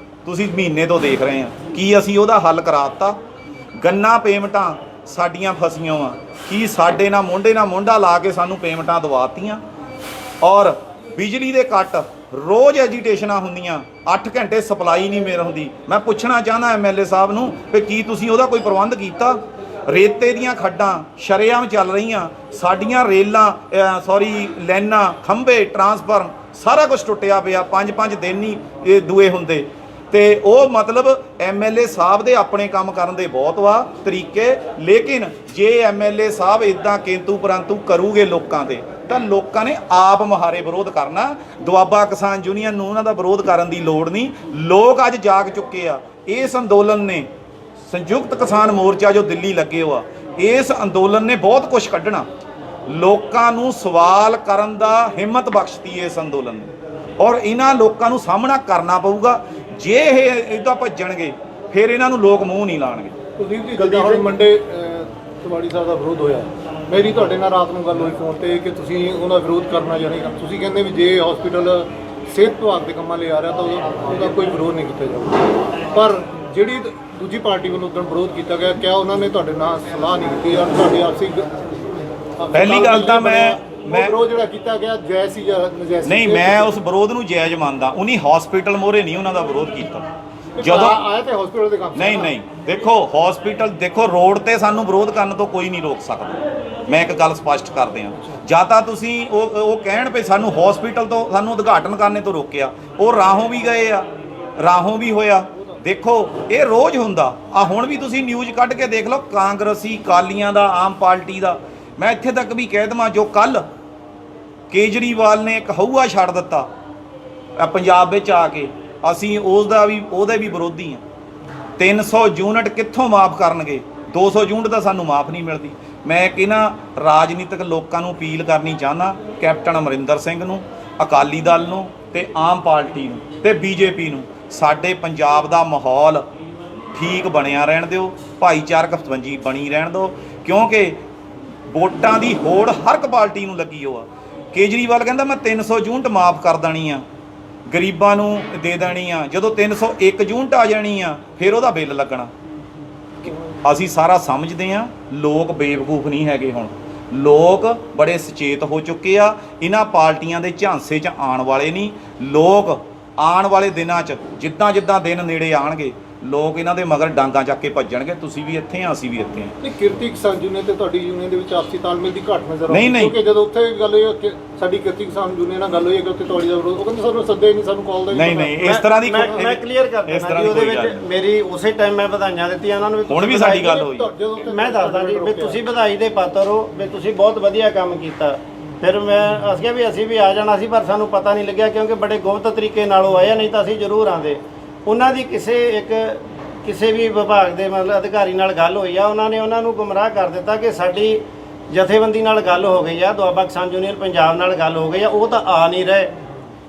ਤੁਸੀਂ ਮਹੀਨੇ ਤੋਂ ਦੇਖ ਰਹੇ ਆ, ਕੀ ਅਸੀਂ ਉਹਦਾ ਹੱਲ ਕਰਾ ਦਿੱਤਾ? ਗੰਨਾ ਪੇਮੈਂਟਾਂ ਸਾਡੀਆਂ ਫਸੀਆਂ ਆ, ਕੀ ਸਾਡੇ ਨਾਲ ਮੋਢਾ ਲਾ ਕੇ ਸਾਨੂੰ ਪੇਮੈਂਟਾਂ ਦਵਾਤੀਆਂ? ਔਰ ਬਿਜਲੀ ਦੇ ਕੱਟ, ਰੋਜ਼ ਐਜੀਟੇਸ਼ਨਾਂ ਹੁੰਦੀਆਂ, 8 ਘੰਟੇ ਸਪਲਾਈ ਨਹੀਂ ਮਿਲ ਹੁੰਦੀ। ਮੈਂ ਪੁੱਛਣਾ ਚਾਹੁੰਦਾ ਐਮਐਲਏ ਸਾਹਿਬ ਨੂੰ ਵੀ ਕੀ ਤੁਸੀਂ ਉਹਦਾ ਕੋਈ ਪ੍ਰਬੰਧ ਕੀਤਾ? ਰੇਤੇ ਦੀਆਂ ਖੱਡਾਂ ਸ਼ਰੇਆਮ ਚੱਲ ਰਹੀਆਂ, ਸਾਡੀਆਂ ਰੇਲਾਂ ਲਾਈਨਾਂ, ਖੰਭੇ, ਟਰਾਂਸਫਾਰਮ ਸਾਰਾ ਕੁਝ ਟੁੱਟਿਆ ਪਿਆ, 5-5 ਦਿਨ ਹੀ ਇਹ ਦੂਏ ਹੁੰਦੇ। ਤੇ ਉਹ ਮਤਲਬ ਐਮਐਲਏ ਸਾਹਿਬ ਦੇ ਆਪਣੇ ਕੰਮ ਕਰਨ ਦੇ ਬਹੁਤ ਵਾ ਤਰੀਕੇ, ਲੇਕਿਨ ਜੇ ਐਮਐਲਏ ਸਾਹਿਬ ਇਦਾਂ ਕਿੰਤੂ ਪਰੰਤੂ ਕਰੂਗੇ ਲੋਕਾਂ ਤੇ, ਤਾਂ ਲੋਕਾਂ ਨੇ ਆਪ ਮੁਹਾਰੇ ਵਿਰੋਧ ਕਰਨਾ। ਦੁਆਬਾ ਕਿਸਾਨ ਯੂਨੀਅਨ ਨੂੰ ਉਹਨਾਂ ਦਾ ਵਿਰੋਧ ਕਰਨ ਦੀ ਲੋੜ ਨਹੀਂ। ਲੋਕ ਅੱਜ ਜਾਗ ਚੁੱਕੇ ਆ। ਇਸ ਅੰਦੋਲਨ ਨੇ, ਸੰਯੁਕਤ ਕਿਸਾਨ ਮੋਰਚਾ ਜੋ ਦਿੱਲੀ ਲੱਗੇ ਹੋਆ, ਇਸ ਅੰਦੋਲਨ ਨੇ ਬਹੁਤ ਕੁਝ ਕੱਢਣਾ। ਲੋਕਾਂ ਨੂੰ ਸਵਾਲ ਕਰਨ ਦਾ ਹਿੰਮਤ ਬਖਸ਼ਤੀ ਇਸ ਅੰਦੋਲਨ ਨੇ, ਔਰ ਇਹਨਾਂ ਲੋਕਾਂ ਨੂੰ ਸਾਹਮਣਾ ਕਰਨਾ ਪਊਗਾ। ਜੇ ਇਹ ਇੱਦਾਂ ਭੱਜਣਗੇ ਫਿਰ ਇਹਨਾਂ ਨੂੰ ਲੋਕ ਮੂੰਹ ਨਹੀਂ ਲਾਣਗੇ। ਕੁਲਦੀਪ ਜੀ, ਜਿੱਦਾਂ ਹੁਣ ਮੰਡੇ ਤਿਵਾੜੀ ਸਾਹਿਬ ਦਾ ਵਿਰੋਧ ਹੋਇਆ, ਮੇਰੀ ਤੁਹਾਡੇ ਨਾਲ ਰਾਤ ਨੂੰ ਗੱਲ ਹੋਈ ਫੋਨ ਤੇ ਕਿ ਤੁਸੀਂ ਉਹਦਾ ਵਿਰੋਧ ਕਰਨਾ ਜਾਂ ਨਹੀਂ। ਤੁਸੀਂ ਕਹਿੰਦੇ ਵੀ ਜੇ ਹਸਪੀਟਲ ਸਿਹਤ ਵਿਭਾਗ ਦੇ ਕੰਮਾਂ ਲਈ ਆ ਰਿਹਾ ਤਾਂ ਉਹਦਾ ਕੋਈ ਵਿਰੋਧ ਨਹੀਂ ਕੀਤਾ ਜਾਊਗਾ, ਪਰ ਜਿਹੜੀ ਦੂਜੀ ਪਾਰਟੀ ਵੱਲੋਂ ਉਦੋਂ ਵਿਰੋਧ ਕੀਤਾ ਗਿਆ, ਕਿਆ ਉਹਨਾਂ ਨੇ ਤੁਹਾਡੇ ਨਾਲ ਸਲਾਹ ਨਹੀਂ ਕੀਤੀ ਜਾਂ ਤੁਹਾਡੀ ਆਪਸੀ? ਪਹਿਲੀ ਗੱਲ ਤਾਂ ਮੈਂ ਵਿਰੋਧ ਜਿਹੜਾ ਕੀਤਾ ਗਿਆ ਜਾਇਜ਼ ਸੀ ਜਾਂ ਨਜਾਇਜ਼? ਨਹੀਂ, ਮੈਂ ਉਸ ਵਿਰੋਧ ਨੂੰ ਜਾਇਜ਼ ਮੰਨਦਾ। ਉਹਨੀ ਹਸਪੀਟਲ ਮੋਹਰੇ ਨਹੀਂ ਉਹਨਾਂ ਦਾ ਵਿਰੋਧ ਕੀਤਾ। ਜਦੋਂ ਆਇਆ ਤੇ ਹਸਪੀਟਲ ਦੇ ਕੰਮ ਨਹੀਂ ਦੇਖੋ ਹਸਪੀਟਲ ਦੇਖੋ ਰੋਡ ਤੇ ਸਾਨੂੰ ਵਿਰੋਧ ਕਰਨ ਤੋਂ ਕੋਈ ਨਹੀਂ ਰੋਕ ਸਕਦਾ। ਮੈਂ ਇੱਕ ਗੱਲ ਸਪਸ਼ਟ ਕਰ ਦਿਆਂ, ਜਾਂ ਤਾਂ ਤੁਸੀਂ ਉਹ ਕਹਿਣ ਵੀ ਸਾਨੂੰ ਹਸਪੀਟਲ ਤੋਂ ਸਾਨੂੰ ਉਦਘਾਟਨ ਕਰਨੇ ਤੋਂ ਰੋਕਿਆ, ਉਹ ਰਾਹੋਂ ਵੀ ਗਏ ਆ, ਰਾਹੋਂ ਵੀ ਹੋਇਆ। ਦੇਖੋ ਇਹ ਰੋਜ਼ ਹੁੰਦਾ ਆ। ਹੁਣ ਵੀ ਤੁਸੀਂ ਨਿਊਜ਼ ਕੱਢ ਕੇ ਦੇਖ ਲਓ, ਕਾਂਗਰਸੀ, ਅਕਾਲੀਆਂ ਦਾ, ਆਮ ਪਾਰਟੀ ਦਾ। ਮੈਂ ਇੱਥੇ ਤੱਕ ਵੀ ਕਹਿ ਦੇਵਾਂ, ਜੋ ਕੱਲ ਕੇਜਰੀਵਾਲ ਨੇ ਇੱਕ ਹਊਆ ਛੱਡ ਦਿੱਤਾ ਪੰਜਾਬ ਵਿੱਚ ਆ ਕੇ, ਅਸੀਂ ਉਹਦੇ ਵੀ ਵਿਰੋਧੀ ਹਾਂ। 300 ਯੂਨਿਟ ਕਿੱਥੋਂ ਮਾਫ ਕਰਨਗੇ? 200 ਯੂਨਿਟ ਤਾਂ ਸਾਨੂੰ ਮਾਫ ਨਹੀਂ ਮਿਲਦੀ। ਮੈਂ ਕਿਹਨਾਂ ਰਾਜਨੀਤਿਕ ਲੋਕਾਂ ਨੂੰ ਅਪੀਲ ਕਰਨੀ ਚਾਹੁੰਦਾ, ਕੈਪਟਨ ਅਮਰਿੰਦਰ ਸਿੰਘ ਨੂੰ, ਅਕਾਲੀ ਦਲ ਨੂੰ ਤੇ ਆਮ ਪਾਰਟੀ ਨੂੰ ਤੇ ਬੀਜੇਪੀ ਨੂੰ, ਸਾਡੇ ਪੰਜਾਬ ਦਾ ਮਾਹੌਲ ਠੀਕ ਬਣਿਆ ਰਹਿਣ ਦਿਓ, ਭਾਈਚਾਰਕ ਸੰਬੰਧੀ ਬਣੀ ਰਹਿਣ ਦਿਓ, ਕਿਉਂਕਿ ਵੋਟਾਂ ਦੀ ਹੋੜ ਹਰ ਇੱਕ ਪਾਰਟੀ ਨੂੰ ਲੱਗੀ ਹੋ ਆ। ਕੇਜਰੀਵਾਲ ਕਹਿੰਦਾ ਮੈਂ 300 ਯੂਨਿਟ ਮਾਫ ਕਰ ਦੇਣੀ ਆ, ਗਰੀਬਾਂ ਨੂੰ ਦੇ ਦੇਣੀ ਆ। ਜਦੋਂ 301 ਯੂਨਿਟ ਆ ਜਾਣੀ ਆ, ਫਿਰ ਉਹਦਾ ਬਿੱਲ ਲੱਗਣਾ। ਅਸੀਂ ਸਾਰਾ ਸਮਝਦੇ ਹਾਂ, ਲੋਕ ਬੇਵਕੂਫ ਨਹੀਂ ਹੈਗੇ। ਹੁਣ ਲੋਕ ਬੜੇ ਸੁਚੇਤ ਹੋ ਚੁੱਕੇ ਆ। ਇਹਨਾਂ ਪਾਰਟੀਆਂ ਦੇ ਝਾਂਸੇ 'ਚ ਆਉਣ ਵਾਲੇ ਨਹੀਂ ਲੋਕ। ਆਉਣ ਵਾਲੇ ਦਿਨਾਂ 'ਚ ਜਿੱਦਾਂ ਦਿਨ ਨੇੜੇ ਆਣਗੇ, ਲੋਕ ਇਹਨਾਂ ਦੇ ਮਗਰ ਡਾਂਗਾਂ ਚੱਕ ਕੇ ਭੱਜਣਗੇ। ਤੁਸੀਂ ਵੀ ਇੱਥੇ ਆ, ਅਸੀਂ ਵੀ ਇੱਥੇ ਆ। ਨਹੀਂ, ਕਿਰਤੀ ਕਿਸਾਨ ਯੂਨੀਅਨ ਤੇ ਤੁਹਾਡੀ ਯੂਨੀਅਨ ਦੇ ਵਿੱਚ ਆਪਸੀ ਤਾਲਮੇਲ ਦੀ ਘਾਟ ਨਜ਼ਰ ਨਹੀਂ। ਕਿਉਂਕਿ ਜਦੋਂ ਉੱਥੇ ਗੱਲ ਹੋਈ ਕਿ ਸਾਡੀ ਕਿਰਤੀ ਕਿਸਾਨ ਯੂਨੀਅਨ ਨਾਲ ਗੱਲ ਹੋਈ ਹੈ ਕਿ ਉੱਥੇ ਤੁਹਾਡੀ ਦਾ ਵਿਰੋਧ, ਉਹ ਕਹਿੰਦੇ ਸਾਨੂੰ ਸੱਦੇ ਨਹੀਂ, ਸਾਨੂੰ ਕਾਲ ਦਾ ਨਹੀਂ ਇਸ ਤਰ੍ਹਾਂ ਦੀ ਮੈਂ ਕਲੀਅਰ ਕਰ ਦਿੰਦਾ ਜੀ। ਉਹਦੇ ਵਿੱਚ ਮੇਰੀ ਉਸੇ ਟਾਈਮ ਮੈਂ ਵਧਾਈਆਂ ਦਿੱਤੀਆਂ ਉਹਨਾਂ ਨੂੰ। ਹੁਣ ਵੀ ਸਾਡੀ ਗੱਲ ਹੋਈ। ਮੈਂ ਦੱਸਦਾ ਜੀ ਵੀ ਤੁਸੀਂ ਵਧਾਈ ਦੇ ਪਾਤਰ ਹੋ, ਵੀ ਤੁਸੀਂ ਬਹੁਤ ਵਧੀਆ ਕੰਮ ਕੀਤਾ। ਫਿਰ ਅਸੀਂ ਵੀ ਆ ਜਾਣਾ ਸੀ, ਪਰ ਸਾਨੂੰ ਪਤਾ ਨਹੀਂ ਲੱਗਿਆ, ਕਿਉਂਕਿ ਬੜੇ ਗੁਪਤ ਤਰੀਕੇ ਨਾਲ ਉਹ ਆਇਆ, ਨਹੀਂ ਤਾਂ ਅਸੀਂ ਜ਼ਰੂਰ ਆਉਂਦੇ। ਉਹਨਾਂ ਦੀ ਕਿਸੇ ਵੀ ਵਿਭਾਗ ਦੇ ਮਤਲਬ ਅਧਿਕਾਰੀ ਨਾਲ ਗੱਲ ਹੋਈ ਆ, ਉਹਨਾਂ ਨੇ ਉਹਨਾਂ ਨੂੰ ਗੁੰਮਰਾਹ ਕਰ ਦਿੱਤਾ ਕਿ ਸਾਡੀ ਜਥੇਬੰਦੀ ਨਾਲ ਗੱਲ ਹੋ ਗਈ ਆ, ਦੁਆਬਾ ਕਿਸਾਨ ਯੂਨੀਅਨ ਪੰਜਾਬ ਨਾਲ ਗੱਲ ਹੋ ਗਈ ਆ, ਉਹ ਤਾਂ ਆ ਨਹੀਂ ਰਹੇ,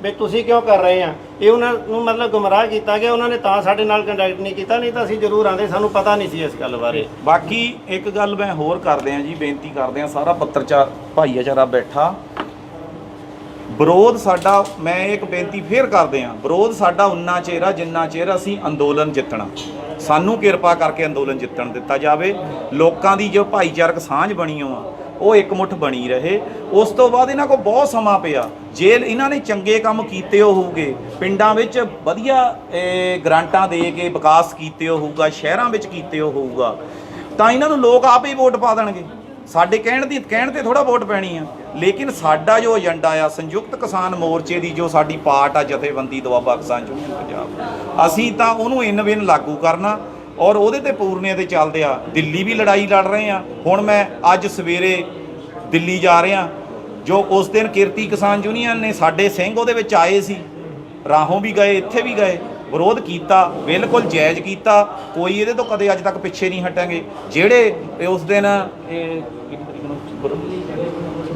ਵੀ ਤੁਸੀਂ ਕਿਉਂ ਕਰ ਰਹੇ ਆ। ਇਹ ਉਹਨਾਂ ਨੂੰ ਮਤਲਬ ਗੁੰਮਰਾਹ ਕੀਤਾ ਗਿਆ। ਉਹਨਾਂ ਨੇ ਤਾਂ ਸਾਡੇ ਨਾਲ ਕੰਟੈਕਟ ਨਹੀਂ ਕੀਤਾ, ਨਹੀਂ ਤਾਂ ਅਸੀਂ ਜ਼ਰੂਰ ਆਉਂਦੇ, ਸਾਨੂੰ ਪਤਾ ਨਹੀਂ ਸੀ ਇਸ ਗੱਲ ਬਾਰੇ। ਬਾਕੀ ਇੱਕ ਗੱਲ ਮੈਂ ਹੋਰ ਕਰਦੇ ਆ ਜੀ, ਬੇਨਤੀ ਕਰਦੇ ਆ, ਸਾਰਾ ਪੱਤਰਕਾਰ ਭਾਈਚਾਰਾ ਬੈਠਾ। ਵਿਰੋਧ ਸਾਡਾ, ਮੈਂ ਇੱਕ ਬੇਨਤੀ ਫੇਰ ਕਰਦੇ ਆ, ਵਿਰੋਧ ਸਾਡਾ ਉਨਾ ਚਿਰ ਆ ਜਿੰਨਾ ਚਿਰ ਅਸੀਂ ਅੰਦੋਲਨ ਜਿੱਤਣਾ। ਸਾਨੂੰ ਕਿਰਪਾ ਕਰਕੇ ਅੰਦੋਲਨ ਜਿੱਤਣ ਦਿੱਤਾ ਜਾਵੇ। ਲੋਕਾਂ ਦੀ ਜੋ ਭਾਈਚਾਰਕ ਸਾਂਝ ਬਣੀ ਆ, ਉਹ ਇਕਮੁੱਠ ਬਣੀ ਰਹੇ। ਉਸ ਤੋਂ ਬਾਅਦ ਇਹਨਾਂ ਕੋਲ ਬਹੁਤ ਸਮਾਂ ਪਿਆ। ਜੇ ਇਹਨਾਂ ਨੇ ਚੰਗੇ ਕੰਮ ਕੀਤੇ ਹੋਊਗੇ, ਪਿੰਡਾਂ ਵਿੱਚ ਵਧੀਆ ਗ੍ਰਾਂਟਾਂ ਦੇ ਕੇ ਵਿਕਾਸ ਕੀਤੇ ਹੋਊਗਾ, ਸ਼ਹਿਰਾਂ ਵਿੱਚ ਕੀਤੇ ਹੋਊਗਾ, ਤਾਂ ਇਹਨਾਂ ਨੂੰ ਲੋਕ ਆਪੇ ਹੀ ਵੋਟ ਪਾ ਦੇਣਗੇ। ਸਾਡੇ ਕਹਿਣ ਤੇ ਥੋੜਾ ਵੋਟ ਪੈਣੀ ਆ। ਲੇਕਿਨ ਸਾਡਾ ਜੋ ਏਜੰਡਾ ਆ, ਸੰਯੁਕਤ ਕਿਸਾਨ ਮੋਰਚੇ ਦੀ ਜੋ ਸਾਡੀ ਪਾਰਟ ਆ, ਜਥੇਬੰਦੀ ਦੁਆਬਾ ਕਿਸਾਨ ਯੂਨੀਅਨ ਪੰਜਾਬ, ਅਸੀਂ ਤਾਂ ਉਹਨੂੰ ਇਨ ਲਾਗੂ ਕਰਨਾ ਔਰ ਉਹਦੇ ਤੇ ਪੂਰਨੇ ਤੇ ਚੱਲਦੇ ਆ। ਦਿੱਲੀ ਵੀ ਲੜਾਈ ਲੜ ਰਹੇ ਆ। ਹੁਣ ਮੈਂ ਅੱਜ ਸਵੇਰੇ ਦਿੱਲੀ ਜਾ ਰਿਹਾ, ਜੋ ਉਸ ਦਿਨ ਕਿਰਤੀ ਕਿਸਾਨ ਯੂਨੀਅਨ ਨੇ ਸਾਡੇ ਸਿੰਘ ਉਹਦੇ ਵਿੱਚ ਆਏ ਸੀ, ਰਾਹੋਂ ਵੀ ਗਏ, ਇੱਥੇ ਵੀ ਗਏ, ਵਿਰੋਧ ਕੀਤਾ, ਬਿਲਕੁਲ ਜਾਇਜ਼ ਕੀਤਾ। ਕੋਈ ਇਹਦੇ ਤੋਂ ਕਦੇ ਅੱਜ ਤੱਕ ਪਿੱਛੇ ਨਹੀਂ ਹਟਾਂਗੇ। ਜਿਹੜੇ ਉਸ ਦਿਨ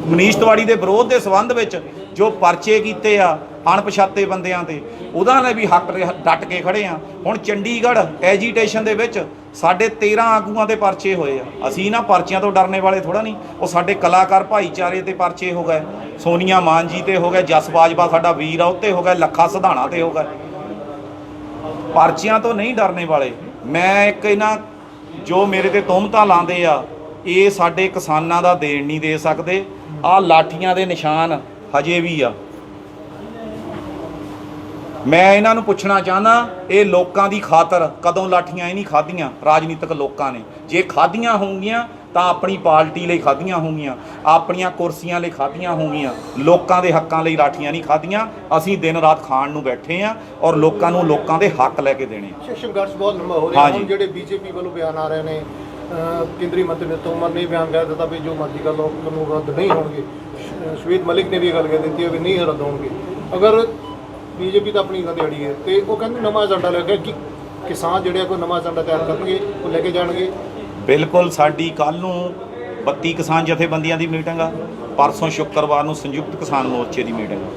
ਮਨੀਸ਼ ਤਿਵਾੜੀ ਦੇ ਵਿਰੋਧ ਦੇ ਸੰਬੰਧ ਵਿੱਚ ਜੋ ਪਰਚੇ ਕੀਤੇ ਆ ਅਣਪਛਾਤੇ ਬੰਦਿਆਂ ਤੇ, ਉਹਦਾ ਲਈ ਵੀ ਹੱਕ ਡਟ ਕੇ ਖੜੇ ਆ। ਹੁਣ ਚੰਡੀਗੜ੍ਹ ਐਜੀਟੇਸ਼ਨ ਦੇ ਵਿੱਚ ਸਾਡੇ 13 ਆਗੂਆਂ ਦੇ ਪਰਚੇ ਹੋਏ ਆ। ਅਸੀਂ ਇਹਨਾਂ ਪਰਚਿਆਂ ਤੋਂ ਡਰਨੇ ਵਾਲੇ ਥੋੜਾ ਨਹੀਂ। ਉਹ ਸਾਡੇ ਕਲਾਕਾਰ ਭਾਈਚਾਰੇ ਤੇ ਪਰਚੇ ਹੋ ਗਏ, ਸੋਨੀਆ ਮਾਨ ਜੀ ਤੇ ਹੋ ਗਏ, ਜਸ ਬਾਜਵਾ ਸਾਡਾ ਵੀਰ ਆ ਉੱਤੇ ਹੋ ਗਏ, ਲੱਖਾ ਸਿਧਾਣਾ ਤੇ ਹੋ ਗਏ। ਪਰਚਿਆਂ ਤੋਂ ਨਹੀਂ ਡਰਨੇ ਵਾਲੇ। ਮੈਂ ਇੱਕ ਇਹਨਾਂ ਜੋ ਮੇਰੇ ਤੇ ਤੁਹਮਤਾਂ ਲਾਉਂਦੇ ਆ, ਇਹ ਸਾਡੇ ਕਿਸਾਨਾਂ ਦਾ ਦੇਣ ਨਹੀਂ ਦੇ ਸਕਦੇ। ਆਹ ਲਾਠੀਆਂ ਦੇ ਨਿਸ਼ਾਨ ਹਜੇ ਵੀ ਆ। ਮੈਂ ਇਹਨਾਂ ਨੂੰ ਪੁੱਛਣਾ ਚਾਹੁੰਦਾ, ਇਹ ਲੋਕਾਂ ਦੀ ਖਾਤਰ ਕਦੋਂ ਲਾਠੀਆਂ ਇਹ ਨਹੀਂ ਖਾਧੀਆਂ ਰਾਜਨੀਤਿਕ ਲੋਕਾਂ ਨੇ? ਜੇ ਖਾਧੀਆਂ ਹੋਣਗੀਆਂ ਤਾਂ ਆਪਣੀ ਪਾਰਟੀ ਲਈ ਖਾਧੀਆਂ ਹੋਣਗੀਆਂ, ਆਪਣੀਆਂ ਕੁਰਸੀਆਂ ਲਈ ਖਾਧੀਆਂ ਹੋਣਗੀਆਂ। ਲੋਕਾਂ ਦੇ ਹੱਕਾਂ ਲਈ ਲਾਠੀਆਂ ਨਹੀਂ ਖਾਧੀਆਂ। ਅਸੀਂ ਦਿਨ ਰਾਤ ਖਾਣ ਨੂੰ ਬੈਠੇ ਆ ਔਰ ਲੋਕਾਂ ਨੂੰ ਲੋਕਾਂ ਦੇ ਹੱਕ ਲੈ ਕੇ ਦੇਣੇ। ਸੰਘਰਸ਼ ਬਹੁਤ ਲੰਮਾ ਹੋ ਰਿਹਾ। ਹੁਣ ਜਿਹੜੇ ਬੀਜੇਪੀ ਵੱਲੋਂ ਬਿਆਨ ਆ ਰਹੇ ਨੇ, ਕੇਂਦਰੀ ਮੰਤਰੀ ਨੇ ਤੋਮਰ ਨੇ ਬਿਆਨ ਕਹਿ ਦਿੱਤਾ ਵੀ ਜੋ ਮਰਜ਼ੀ ਕਰ ਲਓ, ਕਾਨੂੰਨ ਰੱਦ ਨਹੀਂ ਹੋਣਗੇ। ਸ਼ਵੇਤ ਮਲਿਕ ਨੇ ਵੀ ਗੱਲ ਕਹਿ ਦਿੱਤੀ ਹੈ ਵੀ ਨਹੀਂ ਰੱਦ ਹੋਣਗੇ। ਅਗਰ ਬੀਜੇਪੀ ਤਾਂ ਆਪਣੀ ਦਿਹਾੜੀ ਹੈ ਤੇ ਉਹ ਕਹਿੰਦੇ ਨਵਾਂ ਏਜੰਡਾ ਲੈ ਕੇ, ਕਿ ਕਿਸਾਨ ਜਿਹੜੇ ਕੋਈ ਨਵਾਂ ਏਜੰਡਾ ਤਿਆਰ ਕਰਨਗੇ, ਉਹ ਲੈ ਕੇ ਜਾਣਗੇ। ਬਿਲਕੁਲ। ਸਾਡੀ ਕੱਲ੍ਹ ਨੂੰ 32 ਕਿਸਾਨ ਜਥੇਬੰਦੀਆਂ ਦੀ ਮੀਟਿੰਗ ਆ, ਪਰਸੋਂ ਸ਼ੁੱਕਰਵਾਰ ਨੂੰ ਸੰਯੁਕਤ ਕਿਸਾਨ ਮੋਰਚੇ ਦੀ ਮੀਟਿੰਗ ਆ।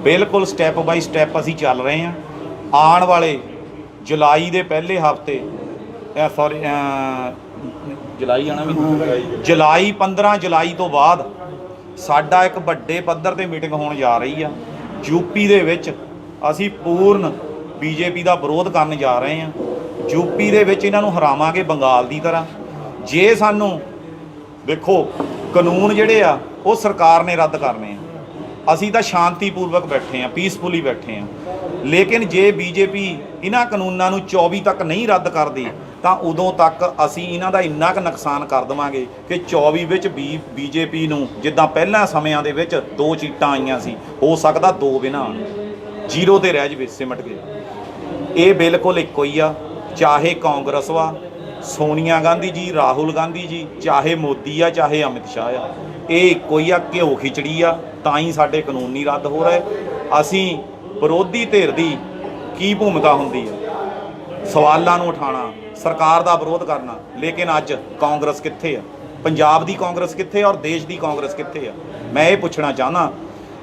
ਬਿਲਕੁਲ ਸਟੈਪ ਬਾਈ ਸਟੈਪ ਅਸੀਂ ਚੱਲ ਰਹੇ ਹਾਂ। ਆਉਣ ਵਾਲੇ ਜੁਲਾਈ ਦੇ ਪਹਿਲੇ ਹਫਤੇ ਜੁਲਾਈ ਆਣਾ ਵੀ ਜੁਲਾਈ 15 ਜੁਲਾਈ ਤੋਂ ਬਾਅਦ ਸਾਡਾ ਇੱਕ ਵੱਡੇ ਪੱਧਰ ਤੇ ਮੀਟਿੰਗ ਹੋਣ ਜਾ ਰਹੀ ਆ। ਯੂਪੀ ਦੇ ਵਿੱਚ ਅਸੀਂ ਪੂਰਨ ਬੀਜੇਪੀ ਦਾ ਵਿਰੋਧ ਕਰਨ ਜਾ ਰਹੇ ਹਾਂ। ਯੂਪੀ ਦੇ ਵਿੱਚ ਇਹਨਾਂ ਨੂੰ ਹਰਾਵਾਂਗੇ ਬੰਗਾਲ ਦੀ ਤਰ੍ਹਾਂ। ਜੇ ਸਾਨੂੰ ਦੇਖੋ ਕਾਨੂੰਨ ਜਿਹੜੇ ਆ ਉਹ ਸਰਕਾਰ ਨੇ ਰੱਦ ਕਰਨੇ ਆ। ਅਸੀਂ ਤਾਂ ਸ਼ਾਂਤੀਪੂਰਵਕ ਬੈਠੇ ਆ, ਪੀਸਫੁਲੀ ਬੈਠੇ ਆ। ਲੇਕਿਨ ਜੇ ਬੀਜੇਪੀ ਇਹਨਾਂ ਕਾਨੂੰਨਾਂ ਨੂੰ 24 ਤੱਕ ਨਹੀਂ ਰੱਦ ਕਰਦੀ ਤਾਂ ਉਦੋਂ ਤੱਕ ਅਸੀਂ ਇਹਨਾਂ ਦਾ ਇੰਨਾ ਕੁ ਨੁਕਸਾਨ ਕਰ ਦੇਵਾਂਗੇ ਕਿ 24 ਵਿੱਚ ਬੀਜੇਪੀ ਨੂੰ ਜਿੱਦਾਂ ਪਹਿਲਾਂ ਸਮਿਆਂ ਦੇ ਵਿੱਚ 2 ਸੀਟਾਂ ਆਈਆਂ ਸੀ, ਹੋ ਸਕਦਾ 2 ਵੀ ਨਾ ਆਉਣ, 0 ਤੇ ਰਹਿ ਜਾਵੇ ਸਿਮਟ ਕੇ। ਇਹ ਬਿਲਕੁਲ ਇੱਕੋ ਹੀ ਆ, ਚਾਹੇ ਕਾਂਗਰਸ ਵਾ, ਸੋਨੀਆ ਗਾਂਧੀ ਜੀ, ਰਾਹੁਲ ਗਾਂਧੀ ਜੀ, ਚਾਹੇ ਮੋਦੀ ਆ, ਚਾਹੇ ਅਮਿਤ ਸ਼ਾਹ ਆ, ਇਹ ਇੱਕੋ ਹੀ ਆ, ਘਿਓ ਖਿਚੜੀ ਆ। ਤਾਂ ਹੀ ਸਾਡੇ ਕਾਨੂੰਨ ਨਹੀਂ ਰੱਦ ਹੋ ਰਹੇ। ਅਸੀਂ ਵਿਰੋਧੀ ਧਿਰ ਦੀ ਕੀ ਭੂਮਿਕਾ ਹੁੰਦੀ ਆ, ਸਵਾਲਾਂ ਨੂੰ ਉਠਾਉਣਾ, ਸਰਕਾਰ ਦਾ ਵਿਰੋਧ ਕਰਨਾ, ਲੇਕਿਨ ਅੱਜ ਕਾਂਗਰਸ ਕਿੱਥੇ ਆ, ਪੰਜਾਬ ਦੀ ਕਾਂਗਰਸ ਕਿੱਥੇ ਔਰ ਦੇਸ਼ ਦੀ ਕਾਂਗਰਸ ਕਿੱਥੇ ਆ, ਮੈਂ ਇਹ ਪੁੱਛਣਾ ਚਾਹੁੰਦਾ।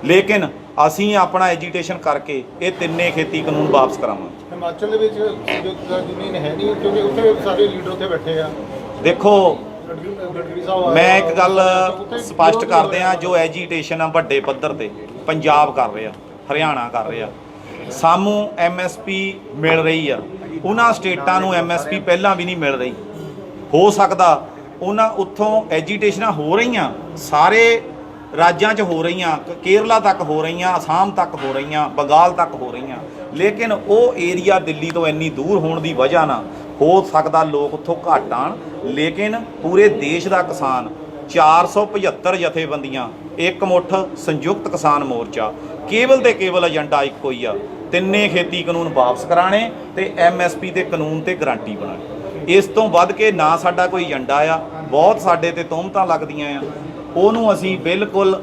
ਲੇਕਿਨ ਅਸੀਂ ਆਪਣਾ ਐਜੀਟੇਸ਼ਨ ਕਰਕੇ ਇਹ ਤਿੰਨੇ ਖੇਤੀ ਕਾਨੂੰਨ ਵਾਪਸ ਕਰਾਵਾਂਗੇ। ਹਿਮਾਚਲ ਦੇ ਵਿੱਚ ਜ਼ਮੀਨ ਹੈ ਨਹੀਂ, ਕਿਉਂਕਿ ਉੱਥੇ ਸਾਰੇ ਲੀਡਰ ਉੱਥੇ ਬੈਠੇ ਆ। ਦੇਖੋ, ਗਡਕਰੀ ਸਾਹਿਬ ਮੈਂ ਇੱਕ ਗੱਲ ਸਪਸ਼ਟ ਕਰਦੇ ਆ, ਜੋ ਐਜੀਟੇਸ਼ਨ ਆ ਵੱਡੇ ਪੱਧਰ ਤੇ ਪੰਜਾਬ ਕਰ ਰਿਹਾ, ਹਰਿਆਣਾ ਕਰ ਰਿਹਾ, ਸਾਨੂੰ ਐਮਐਸਪੀ ਮਿਲ ਰਹੀ ਆ, ਉਹਨਾਂ ਸਟੇਟਾਂ ਨੂੰ ਐਮਐਸਪੀ ਪਹਿਲਾਂ ਵੀ ਨਹੀਂ ਮਿਲ ਰਹੀ। ਹੋ ਸਕਦਾ ਉਹਨਾਂ ਉੱਥੋਂ ਐਜੀਟੇਸ਼ਨਾਂ ਹੋ ਰਹੀਆਂ, ਸਾਰੇ ਰਾਜਾਂ 'ਚ ਹੋ ਰਹੀਆਂ, ਕੇਰਲਾ ਤੱਕ ਹੋ ਰਹੀਆਂ, ਅਸਾਮ ਤੱਕ ਹੋ ਰਹੀਆਂ, ਬੰਗਾਲ ਤੱਕ ਹੋ ਰਹੀਆਂ, ਲੇਕਿਨ ਉਹ ਏਰੀਆ ਦਿੱਲੀ ਤੋਂ ਇੰਨੀ ਦੂਰ ਹੋਣ ਦੀ ਵਜ੍ਹਾ ਨਾਲ ਹੋ ਸਕਦਾ ਲੋਕ ਉੱਥੋਂ ਘੱਟ ਆਉਣ। ਲੇਕਿਨ ਪੂਰੇ ਦੇਸ਼ ਦਾ ਕਿਸਾਨ 475 ਜਥੇਬੰਦੀਆਂ, ਇਕਮੁੱਠ ਸੰਯੁਕਤ ਕਿਸਾਨ ਮੋਰਚਾ, ਕੇਵਲ ਤੇ ਕੇਵਲ ਏਜੰਡਾ ਇੱਕੋ ਹੀ ਆ, ਤਿੰਨੇ ਖੇਤੀ ਕਾਨੂੰਨ ਵਾਪਸ ਕਰਾਣੇ ਤੇ ਐਮਐਸਪੀ ਦੇ ਕਾਨੂੰਨ ਤੇ ਗਰੰਟੀ ਬਣਾਉਣੀ। ਇਸ ਤੋਂ ਵੱਧ ਕੇ ਨਾ ਸਾਡਾ ਕੋਈ ਏਜੰਡਾ ਆ। ਬਹੁਤ ਸਾਡੇ ਤੇ ਤੋਹਮਤਾਂ ਲੱਗਦੀਆਂ ਆ, ਉਹਨੂੰ ਅਸੀਂ ਬਿਲਕੁਲ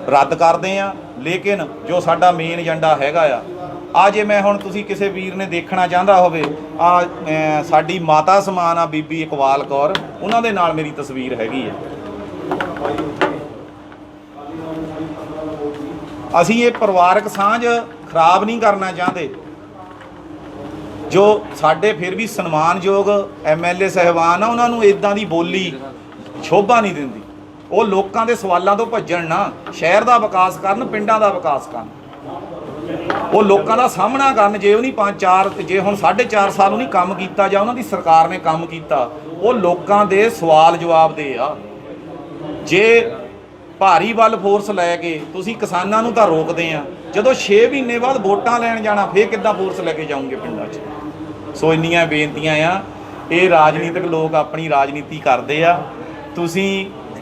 ਰੱਦ ਕਰਦੇ ਆ। ਲੇਕਿਨ ਜੋ ਸਾਡਾ ਮੇਨ ਏਜੰਡਾ ਹੈਗਾ ਆ ਜੇ ਮੈਂ ਹੁਣ ਤੁਸੀਂ ਕਿਸੇ ਵੀਰ ਨੇ ਦੇਖਣਾ ਚਾਹੁੰਦਾ ਹੋਵੇ, ਸਾਡੀ ਮਾਤਾ ਸਮਾਨ ਆ ਬੀਬੀ ਇਕਬਾਲ ਕੌਰ, ਉਹਨਾਂ ਦੇ ਨਾਲ ਮੇਰੀ ਤਸਵੀਰ ਹੈਗੀ ਆ। ਅਸੀਂ ਇਹ ਪਰਿਵਾਰਕ ਸਾਂਝ ਖਰਾਬ ਨਹੀਂ ਕਰਨਾ ਚਾਹੁੰਦੇ। ਜੋ ਸਾਡੇ ਫਿਰ ਵੀ ਸਨਮਾਨਯੋਗ ਐਮਐਲਏ ਸਾਹਿਬਾਨ ਆ, ਉਹਨਾਂ ਨੂੰ ਇਦਾਂ ਦੀ ਬੋਲੀ ਸ਼ੋਭਾ ਨਹੀਂ ਦਿੰਦੀ। ਉਹ ਲੋਕਾਂ ਦੇ ਸਵਾਲਾਂ ਤੋਂ ਭੱਜਣ ਨਾ, ਸ਼ਹਿਰ ਦਾ ਵਿਕਾਸ ਕਰਨ, ਪਿੰਡਾਂ ਦਾ ਵਿਕਾਸ ਕਰਨ, ਉਹ ਲੋਕਾਂ ਦਾ ਸਾਹਮਣਾ ਕਰਨ। ਜੇ ਉਹ ਨਹੀਂ ਜੇ ਹੁਣ 4.5 ਸਾਲ ਉਹਨੇ ਕੰਮ ਕੀਤਾ ਜਾਂ ਉਹਨਾਂ ਦੀ ਸਰਕਾਰ ਨੇ ਕੰਮ ਕੀਤਾ, ਉਹ ਲੋਕਾਂ ਦੇ ਸਵਾਲ ਜਵਾਬ ਦੇ ਆ। ਜੇ ਭਾਰੀ ਬਲ ਫੋਰਸ ਲੈ ਕੇ ਤੁਸੀਂ ਕਿਸਾਨਾਂ ਨੂੰ ਤਾਂ ਰੋਕਦੇ ਆ, ਜਦੋਂ 6 ਮਹੀਨੇ ਬਾਅਦ ਵੋਟਾਂ ਲੈਣ ਜਾਣਾ ਫੇਰ ਕਿੱਦਾਂ ਫੋਰਸ ਲੈ ਕੇ ਜਾਓਗੇ ਪਿੰਡਾਂ 'ਚ? ਸੋ ਇੰਨੀਆਂ ਬੇਨਤੀਆਂ ਆ। ਇਹ ਰਾਜਨੀਤਿਕ ਲੋਕ ਆਪਣੀ ਰਾਜਨੀਤੀ ਕਰਦੇ ਆ।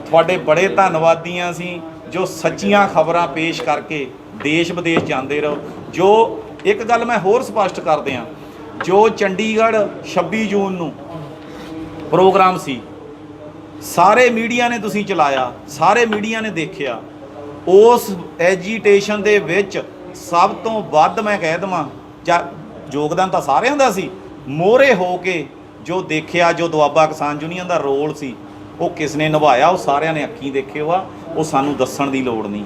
ਤੁਹਾਡੇ ਬੜੇ ਧੰਨਵਾਦੀ ਆ ਅਸੀਂ, ਜੋ ਸੱਚੀਆਂ ਖਬਰਾਂ ਪੇਸ਼ ਕਰਕੇ ਦੇਸ਼ ਵਿਦੇਸ਼ ਜਾਂਦੇ ਰਹੋ। ਜੋ ਇੱਕ ਗੱਲ ਮੈਂ ਹੋਰ ਸਪਸ਼ਟ ਕਰਦੇ ਆ, ਜੋ ਚੰਡੀਗੜ੍ਹ 26 ਜੂਨ ਨੂੰ ਪ੍ਰੋਗਰਾਮ ਸੀ, ਸਾਰੇ ਮੀਡੀਆ ਨੇ ਤੁਸੀਂ ਚਲਾਇਆ, ਸਾਰੇ ਮੀਡੀਆ ਨੇ ਦੇਖਿਆ। ਉਸ ਐਜੀਟੇਸ਼ਨ ਦੇ ਵਿੱਚ ਸਭ ਤੋਂ ਵੱਧ ਮੈਂ ਕਹਿ ਦੇਵਾਂ, ਜਾਂ ਯੋਗਦਾਨ ਤਾਂ ਸਾਰਿਆਂ ਦਾ ਸੀ, ਮੋਹਰੇ ਹੋ ਕੇ ਜੋ ਦੇਖਿਆ, ਜੋ ਦੁਆਬਾ ਕਿਸਾਨ ਯੂਨੀਅਨ ਦਾ ਰੋਲ ਸੀ, ਉਹ ਕਿਸ ਨੇ ਨਿਭਾਇਆ, ਉਹ ਸਾਰਿਆਂ ਨੇ ਅੱਖੀਂ ਦੇਖਿਆ ਵਾ। ਉਹ ਸਾਨੂੰ ਦੱਸਣ ਦੀ ਲੋੜ ਨਹੀਂ।